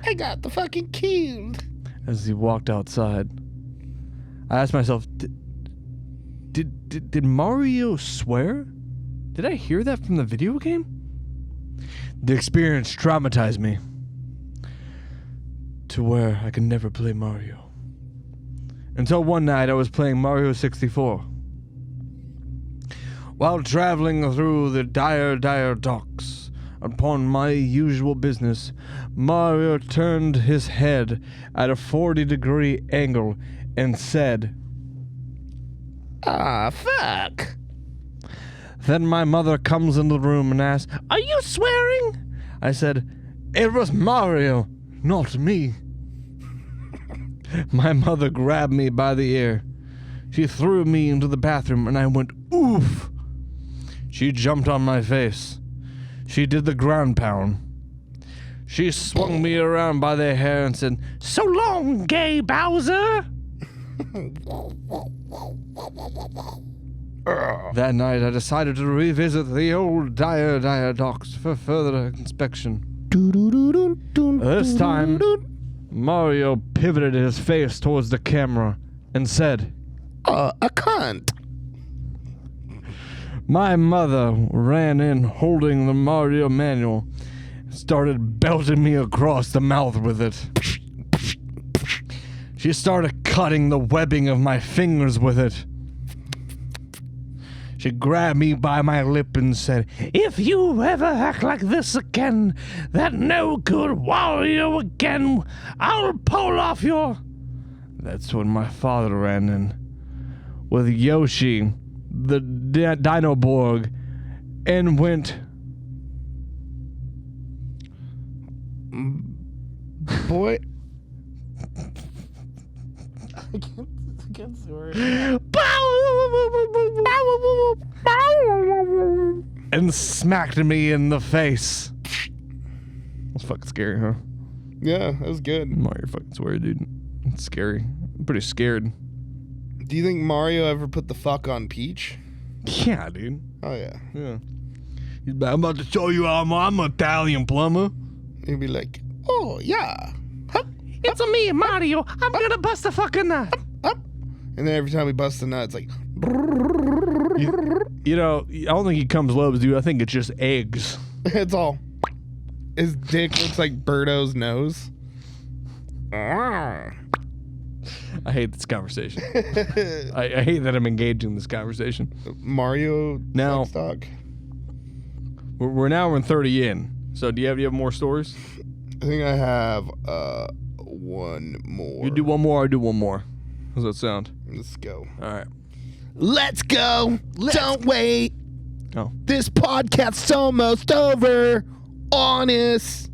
I got the fucking killed. As he walked outside, I asked myself, did Mario swear? Did I hear that from the video game? The experience traumatized me to where I could never play Mario. Until one night I was playing Mario 64. While traveling through the dire docks, upon my usual business, Mario turned his head at a 40-degree angle and said, Ah, fuck. Then my mother comes into the room and asks, "Are you swearing?" I said, "It was Mario, not me." My mother grabbed me by the ear. She threw me into the bathroom and I went, oof. She jumped on my face. She did the ground pound. She swung me around by the hair and said, "So long, gay Bowser." That night I decided to revisit the old dire docks for further inspection. This time, Mario pivoted his face towards the camera and said, A cunt. My mother ran in holding the Mario manual and started belting me across the mouth with it. She started cutting the webbing of my fingers with it. She grabbed me by my lip and said, "If you ever act like this again, that no good Wario again, I'll pull off your..." That's when my father ran in with Yoshi, the Dinoborg, and went, Boy. I can't swear. and smacked me in the face. That's fucking scary, huh? Yeah, that was good. Mario fucking swear, dude. It's scary. I'm pretty scared. Do you think Mario ever put the fuck on Peach? Yeah, dude. Oh, yeah. Yeah. He's like, "I'm about to show you I'm an Italian plumber." He'd be like, "Oh, yeah. Hup, It's a me, Mario. I'm gonna bust a fucking nut. hup." And then every time he busts a nut, it's like... You know, I don't think he comes lobes, dude. I think it's just eggs. It's all... His dick looks like Birdo's nose. I hate this conversation. I hate that I'm engaged in this conversation. Mario Now- sex talk. We're now in 30 in. So do you have more stories? I think I have one more. You do one more, I do one more. How's that sound? Let's go. All right. Let's go. Don't wait. Oh. This podcast's almost over. Honest.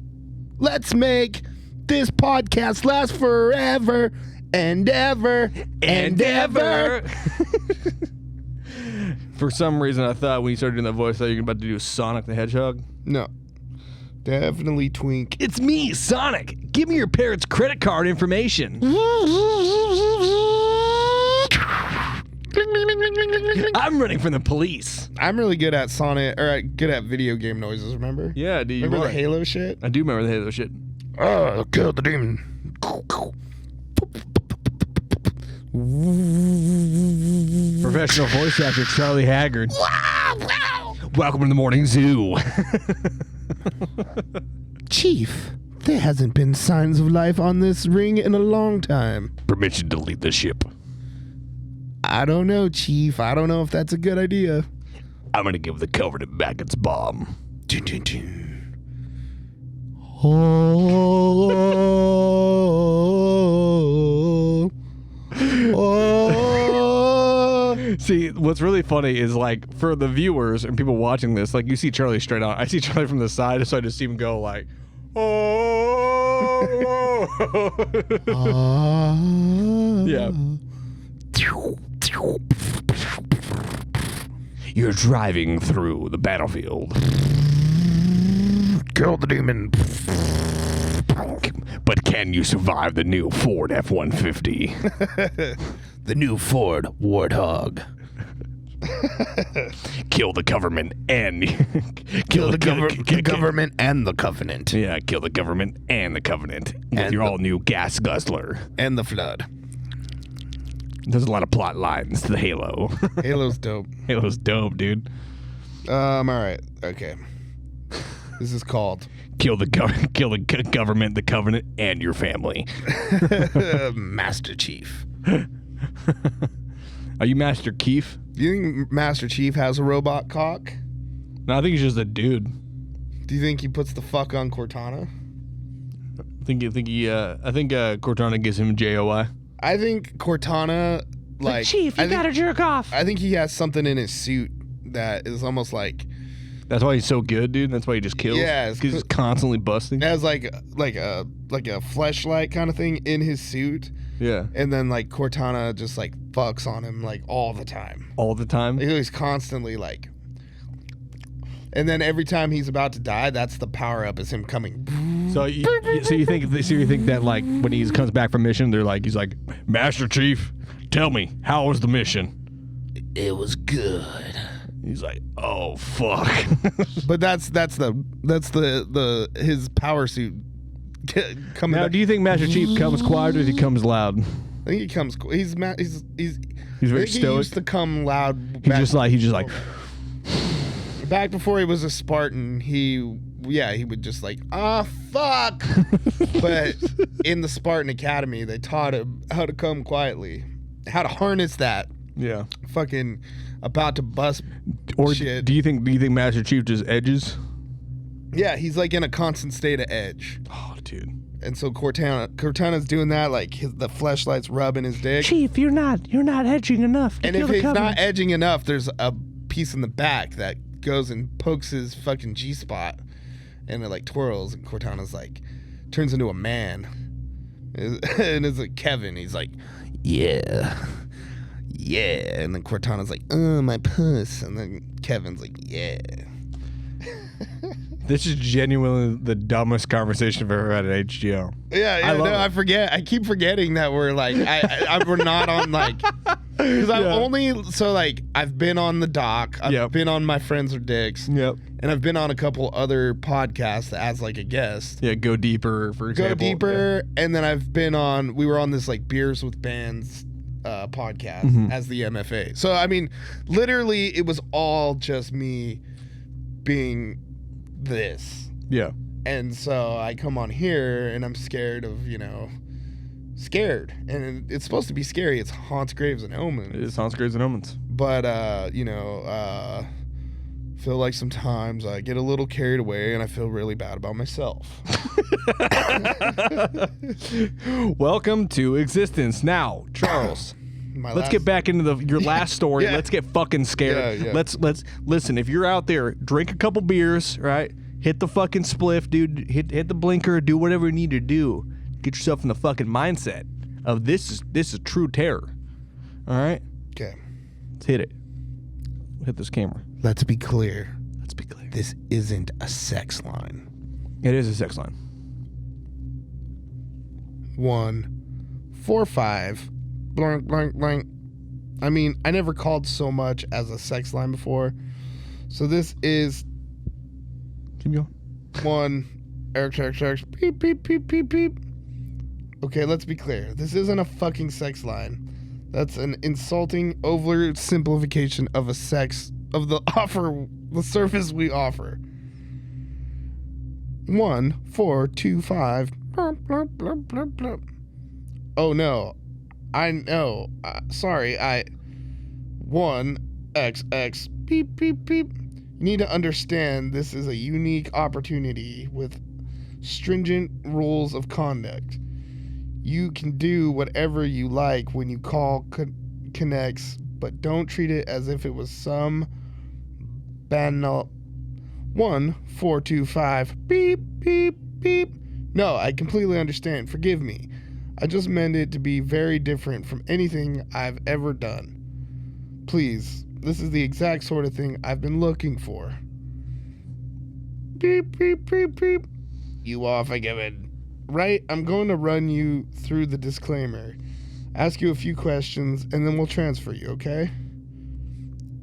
Let's make this podcast last forever and ever and ever. For some reason, I thought when you started doing that voice, I thought you were about to do Sonic the Hedgehog. No. Definitely Twink. It's me, Sonic. Give me your parents' credit card information. I'm running from the police. I'm really good at Sonic, or good at video game noises, remember? Yeah, do you Remember the Halo shit? I do remember the Halo shit. Oh, kill the demon. Professional voice actor Charlie Haggard. Welcome to the morning zoo. Chief, there hasn't been signs of life on this ring in a long time. Permission to leave the ship. I don't know, Chief. I don't know if that's a good idea. I'm gonna give the Covenant back its bomb. Dun, dun, dun. Oh, oh. See, what's really funny is like for the viewers and people watching this, like you see Charlie straight on. I see Charlie from the side, so I just see him go like, oh. Yeah. You're driving through the battlefield. Kill the demon. But can you survive the new Ford F-150? The new Ford Warthog. Kill the government and... Kill the government and the Covenant. Yeah, kill the government and the Covenant with And your the- all-new gas guzzler. And the Flood. There's a lot of plot lines to the Halo. Halo's dope. Halo's dope, dude. All right. Okay. This is called Kill the government, the Covenant, and your family. Master Chief. Are you Master Keef? Do you think Master Chief has a robot cock? No, I think he's just a dude. Do you think he puts the fuck on Cortana? I think Cortana gives him JOI. I think Cortana, like Chief, you gotta jerk off. I think he has something in his suit that is almost like That's why he's so good, dude. That's why he just kills. Yeah, it's because he's constantly busting. it has like a fleshlight kind of thing in his suit, Yeah, and then like Cortana just like fucks on him like all the time. all the time. He's constantly like, and then every time he's about to die, that's the power up is him coming. So you think that like when he comes back from mission, he's like, Master Chief, tell me, how was the mission? It was good. He's like, oh fuck. But that's the his power suit coming. Now, back. do you think Master Chief comes quiet or does he comes loud? I think he comes. He's very I think stoic. He used to come loud. He's just like. Back before he was a Spartan, he would just like, fuck. But in the Spartan Academy, they taught him how to come quietly, how to harness that. Yeah. Fucking about to bust Or shit. do you think Master Chief just edges? Yeah, he's like in a constant state of edge. Oh, dude. And so Cortana's doing that, like the fleshlight's rubbing his dick. Chief, you're not edging enough. And if he's not edging enough, there's a piece in the back that goes and pokes his fucking G-spot, and it like twirls, and Cortana's like turns into a man, and it's like Kevin. He's like, yeah, and then Cortana's like, my puss, and then Kevin's like, yeah. This is genuinely the dumbest conversation I've ever had at HGO. I forget. I keep forgetting that we're like, we're not on like, because I've been on the dock. I've been on My Friends Are Dicks. Yep. And I've been on a couple other podcasts as like a guest. Yeah, Go Deeper, for example. Go Deeper, and then we were on this like Beers with Bands podcast as the MFA. So I mean, literally, it was all just me being this. Yeah. And so I come on here and I'm scared of, scared. And it's supposed to be scary. It's Haunts, Graves, and Omens. It is Haunts, Graves, and Omens. But, feel like sometimes I get a little carried away and I feel really bad about myself. Welcome to existence. Now, Charles. Let's get back into your last story. Yeah. Let's get fucking scared. Yeah. Let's listen. If you're out there, drink a couple beers, right? Hit the fucking spliff, dude. Hit the blinker. Do whatever you need to do. Get yourself in the fucking mindset of this is true terror. All right. Okay. Let's hit it. Hit this camera. Let's be clear. Let's be clear. This isn't a sex line. It is a sex line. 145 blank blank blank. I mean, I never called so much as a sex line before. So this is Keep going. one Eric beep beep beep beep beep. Okay, let's be clear. This isn't a fucking sex line. That's an insulting oversimplification of the service we offer. 1425. Oh no. I know. Sorry. 1XX beep beep beep. You need to understand this is a unique opportunity with stringent rules of conduct. You can do whatever you like when you call connects, but don't treat it as if it was some banal 1425 beep beep beep. No, I completely understand. Forgive me. I just meant it to be very different from anything I've ever done. Please, this is the exact sort of thing I've been looking for. Beep beep beep beep. You are forgiven. Right? I'm going to run you through the disclaimer, ask you a few questions, and then we'll transfer you, okay?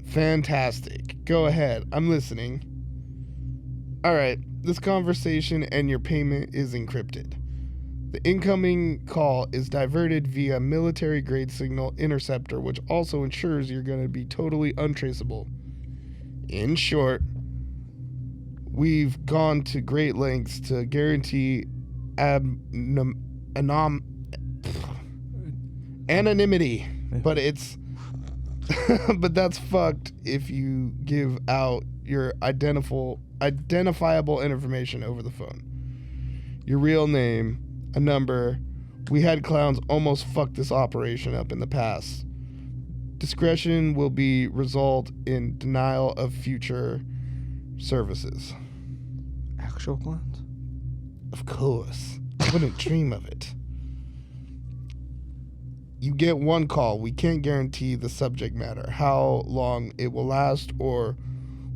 Fantastic. Go ahead. I'm listening. All right. This conversation and your payment is encrypted. The incoming call is diverted via military-grade signal interceptor, which also ensures you're going to be totally untraceable. In short, we've gone to great lengths to guarantee anonymity, but it's but that's fucked if you give out your identifiable information over the phone. Your real name, a number, We had clowns almost fuck this operation up in the past. Discretion will be result in denial of future services. Actual clowns? Of course. I wouldn't dream of it. You get one call. We can't guarantee the subject matter, how long it will last, or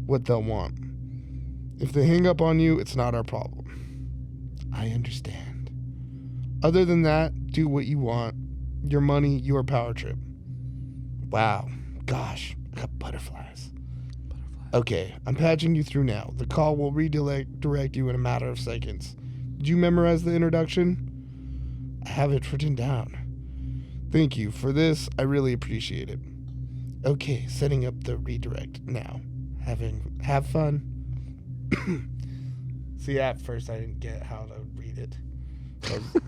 what they'll want. If they hang up on you, it's not our problem. I understand. Other than that, do what you want. Your money, your power trip. Wow. Gosh, I got butterflies. Okay, I'm patching you through now. The call will redirect you in a matter of seconds. Did you memorize the introduction? I have it written down. Thank you. For this, I really appreciate it. Okay, setting up the redirect now. Have fun. See, at first I didn't get how to read it.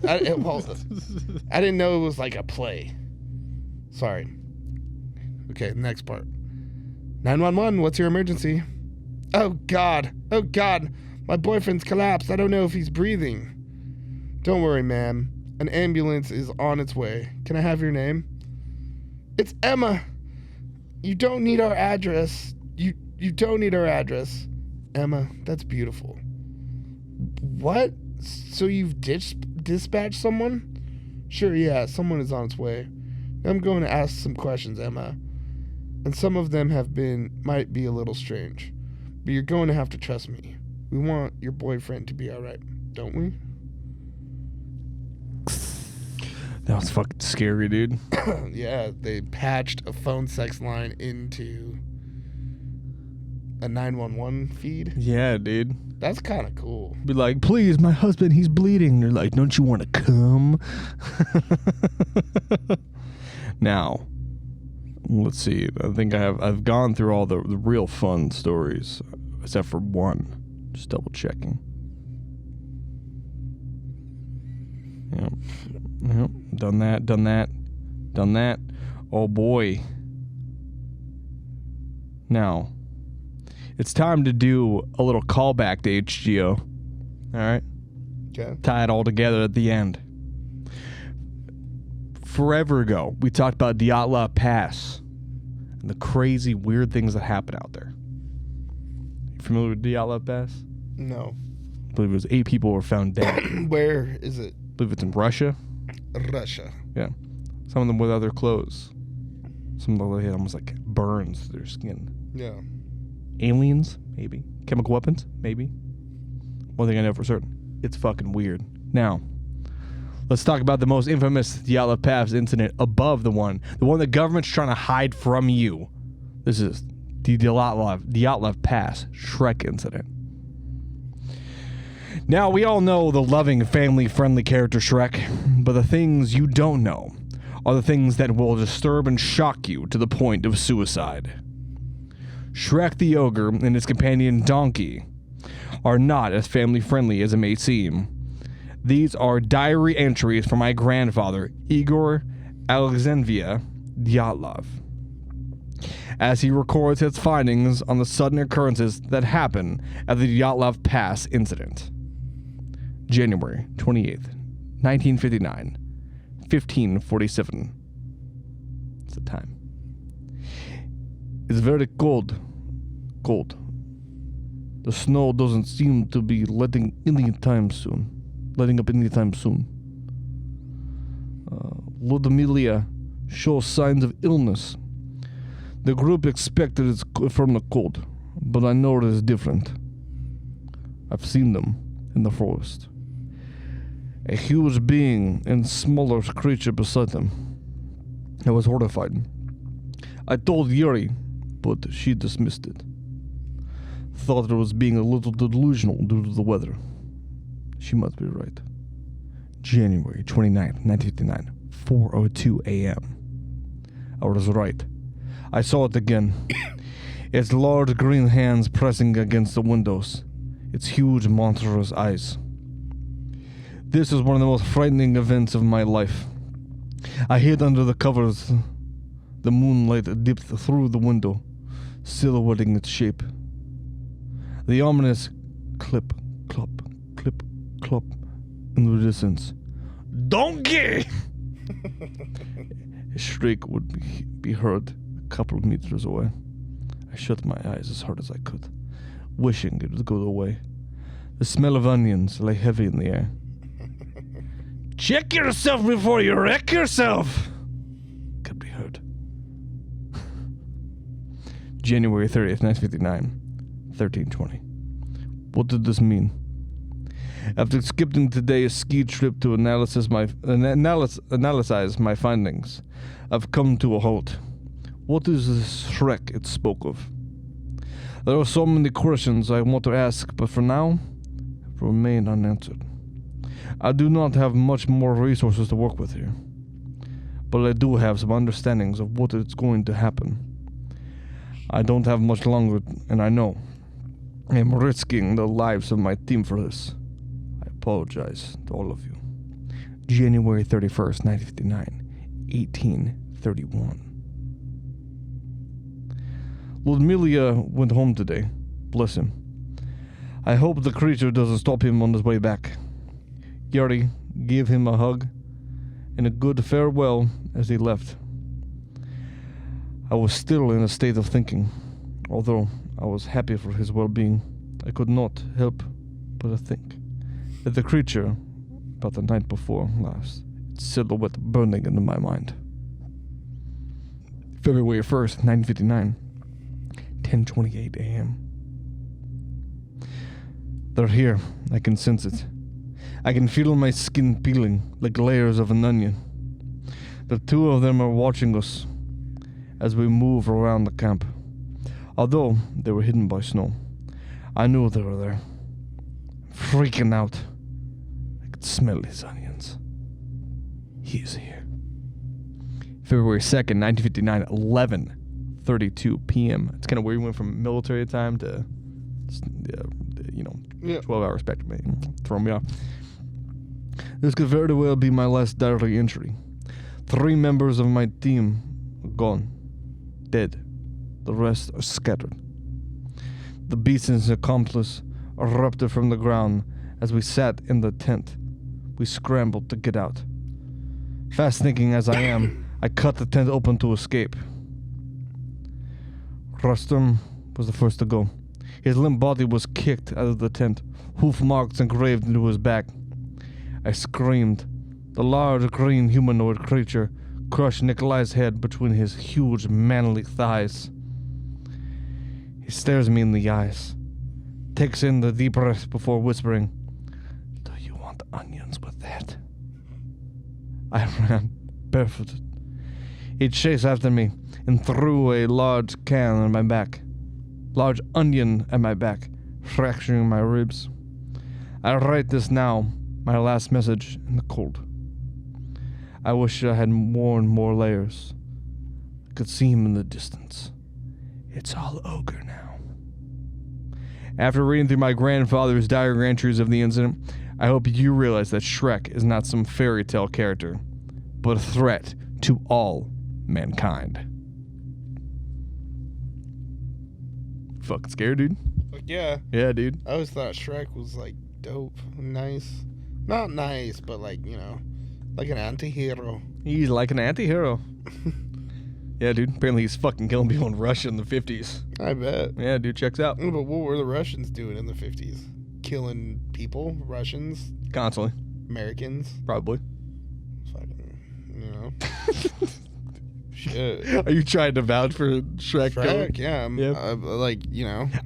I didn't know it was like a play. Sorry. Okay, next part. 911, what's your emergency? Oh, God. Oh, God. My boyfriend's collapsed. I don't know if he's breathing. Don't worry, ma'am. An ambulance is on its way. Can I have your name? It's Emma. You don't need our address. You don't need our address. Emma, that's beautiful. What? So you've dispatched someone? Sure, yeah, someone is on its way. I'm going to ask some questions, Emma. And some of them might be a little strange. But you're going to have to trust me. We want your boyfriend to be alright, don't we? That was fucking scary, dude. Yeah, they patched a phone sex line into a 911 feed. Yeah, dude. That's kind of cool. Be like, please, my husband, he's bleeding. They're like, don't you want to come? Now, let's see. I think I've gone through all the real fun stories, except for one. Just double checking. Yep. Done that. Oh boy. Now, it's time to do a little callback to HGO. All right? Okay. Tie it all together at the end. Forever ago, we talked about Dyatlov Pass and the crazy, weird things that happen out there. You familiar with Dyatlov Pass? No. I believe it was 8 people were found dead. Where is it? I believe it's in Russia. Russia. Yeah. Some of them without their clothes. Some of them had almost like burns to their skin. Yeah. Aliens? Maybe. Chemical weapons? Maybe. One thing I know for certain. It's fucking weird. Now, let's talk about the most infamous Dyatlov Pass incident above the one the government's trying to hide from you. This is the Dyatlov Pass Shrek incident. Now, we all know the loving, family-friendly character Shrek, but the things you don't know are the things that will disturb and shock you to the point of suicide. Shrek the Ogre and his companion Donkey are not as family-friendly as it may seem. These are diary entries from my grandfather, Igor Alexandrovich Dyatlov, as he records his findings on the sudden occurrences that happened at the Dyatlov Pass incident. January 28th, 1959, 15:47. It's the time. It's very cold. The snow doesn't seem to be letting up anytime soon. Ludmila shows signs of illness. The group expected it from the cold, but I know it is different. I've seen them in the forest. A huge being and smaller creature beside them. I was horrified. I told Yuri, but she dismissed it. Thought it was being a little delusional due to the weather. She must be right. January 29th, 1959, 4:02 a.m. I was right. I saw it again. Its large green hands pressing against the windows. Its huge, monstrous eyes. This is one of the most frightening events of my life. I hid under the covers. The moonlight dipped through the window, silhouetting its shape. The ominous clip, clop, in the distance Donkey! His shriek would be heard a couple of meters away. I shut my eyes as hard as I could, wishing it would go away. The smell of onions lay heavy in the air. Check yourself before you wreck yourself! Could be heard. January 30th, 1959, 13:20. What did this mean? After skipping today's ski trip to analyze my findings, I've come to a halt. What is this Shrek it spoke of? There are so many questions I want to ask, but for now, remain unanswered. I do not have much more resources to work with here, but I do have some understandings of what is going to happen. I don't have much longer, and I know I am risking the lives of my team for this. I apologize to all of you. January 31st, 1959, 1831. Ludmilla went home today. Bless him. I hope the creature doesn't stop him on his way back. Yuri gave him a hug and a good farewell as he left. I was still in a state of thinking. Although I was happy for his well-being, I could not help but think that the creature about the night before last, its silhouette burning into my mind. February 1st, 1959, 10:28 a.m. They're here. I can sense it. I can feel my skin peeling like layers of an onion. The two of them are watching us as we move around the camp. Although they were hidden by snow, I knew they were there. Freaking out. I could smell his onions. He is here. February 2nd, 1959, 11:32 p.m. It's kind of weird. We went from military time to, 12-hour spectrum. Throw me off. This could very well be my last diary entry. 3 members of my team are gone. Dead. The rest are scattered. The beast and his accomplice erupted from the ground as we sat in the tent. We scrambled to get out. Fast thinking as I am, I cut the tent open to escape. Rustum was the first to go. His limp body was kicked out of the tent, hoof marks engraved into his back. I screamed. The large green humanoid creature crushed Nikolai's head between his huge manly thighs. He stares me in the eyes, takes in the deep breath before whispering, "Do you want onions with that?" I ran, barefooted. He chased after me and threw a large can on my back. Large onion at my back, fracturing my ribs. I write this now, my last message, in the cold. I wish I had worn more layers. I could see him in the distance. It's all ogre now. After reading through my grandfather's diary entries of the incident, I hope you realize that Shrek is not some fairy tale character, but a threat to all mankind. Fucking scared, dude. Like, yeah. Yeah, dude. I always thought Shrek was like dope, nice. Not nice, but like, like an anti-hero. He's like an anti-hero. Yeah, dude. Apparently he's fucking killing people in Russia in the 50s. I bet. Yeah, dude, checks out. But what were the Russians doing in the 50s? Killing people? Russians? Constantly. Americans? Probably. Fucking, Shit. Are you trying to vouch for Shrek? Shrek, yeah. Yep.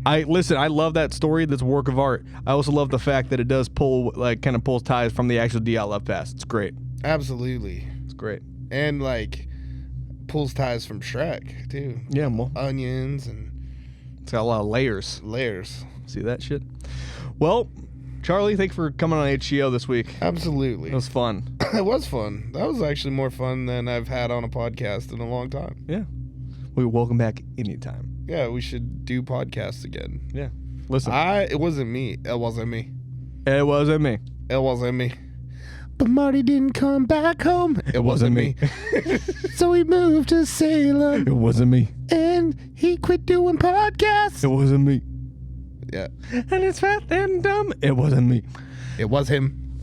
I love that story. That's a work of art. I also love the fact that it does kind of pulls ties from the actual DLF past. It's great. Absolutely. It's great. And pulls ties from Shrek too. Yeah, well, onions and it's got a lot of layers. See that shit? Well, Charlie, thanks for coming on H.G.O this week. Absolutely. It was fun. It was fun. That was actually more fun than I've had on a podcast in a long time. Yeah. We're welcome back anytime. Yeah, we should do podcasts again. Yeah. Listen. It wasn't me. It wasn't me. It wasn't me. It wasn't me. But Marty didn't come back home. It wasn't me. So he moved to Salem. It wasn't me. And he quit doing podcasts. It wasn't me. Yeah. And it's fat and dumb. It wasn't me. It was him.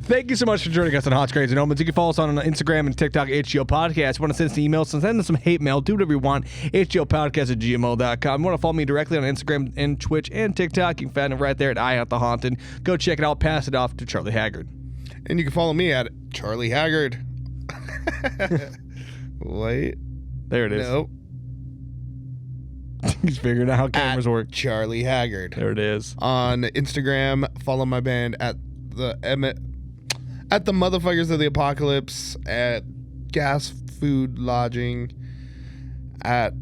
Thank you so much for joining us on Hot Crazy and Omens. You can follow us on Instagram and TikTok, HGOPodcast. Want to send us emails, send us some hate mail, do whatever you want, HGOPodcast@gmail.com. Want to follow me directly on Instagram and Twitch and TikTok, you can find it right there at I At The Haunted. Go check it out, pass it off to Charlie Haggard. And you can follow me at Charlie Haggard. Wait. There it is. Nope. He's figuring out how cameras work. Charlie Haggard. There it is. On Instagram, follow my band at the Motherfuckers of the Apocalypse, at Gas Food Lodging, at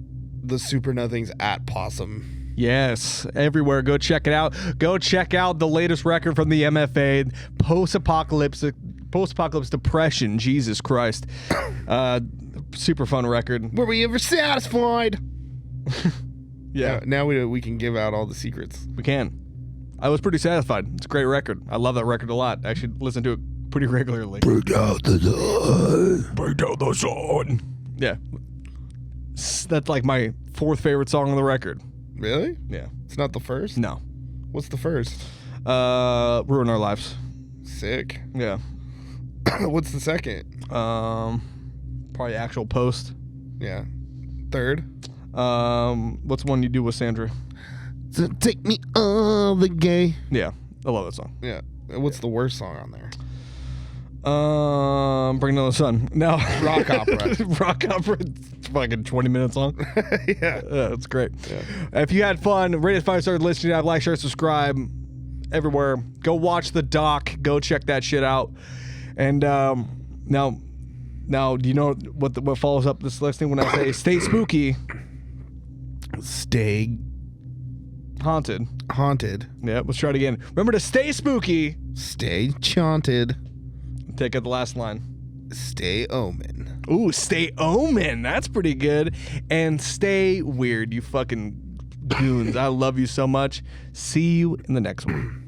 the Super Nothings, at Possum. Yes, everywhere. Go check it out. Go check out the latest record from the MFA, Post-Apocalypse Depression. Jesus Christ. Super fun record. Were we ever satisfied? Yeah. Now we can give out all the secrets. We can. I was pretty satisfied. It's a great record. I love that record a lot. I should listen to it pretty regularly. Break out the sun. Break down the sun. Yeah. That's like my fourth favorite song on the record. Really? Yeah. It's not the first? No. What's the first? Ruin Our Lives. Sick. Yeah. What's the second? Probably Actual Post. Yeah. Third? What's the one you do with Sandra? So take me all the gay. Yeah. I love that song. Yeah. What's the worst song on there? Bring Down the Sun. No. Rock opera. Rock opera. It's fucking 20 minutes long. Yeah. It's great. Yeah. If you had fun, rate us 5 stars, listening, like, share, subscribe everywhere. Go watch the doc. Go check that shit out. And now, do you know what follows up this next thing when I say stay spooky, Stay haunted? haunted. Yeah, let's try it again. Remember to stay spooky. Stay chaunted. Take out the last line. Stay omen. Ooh, stay omen. That's pretty good. And stay weird, you fucking goons. I love you so much. See you in the next one.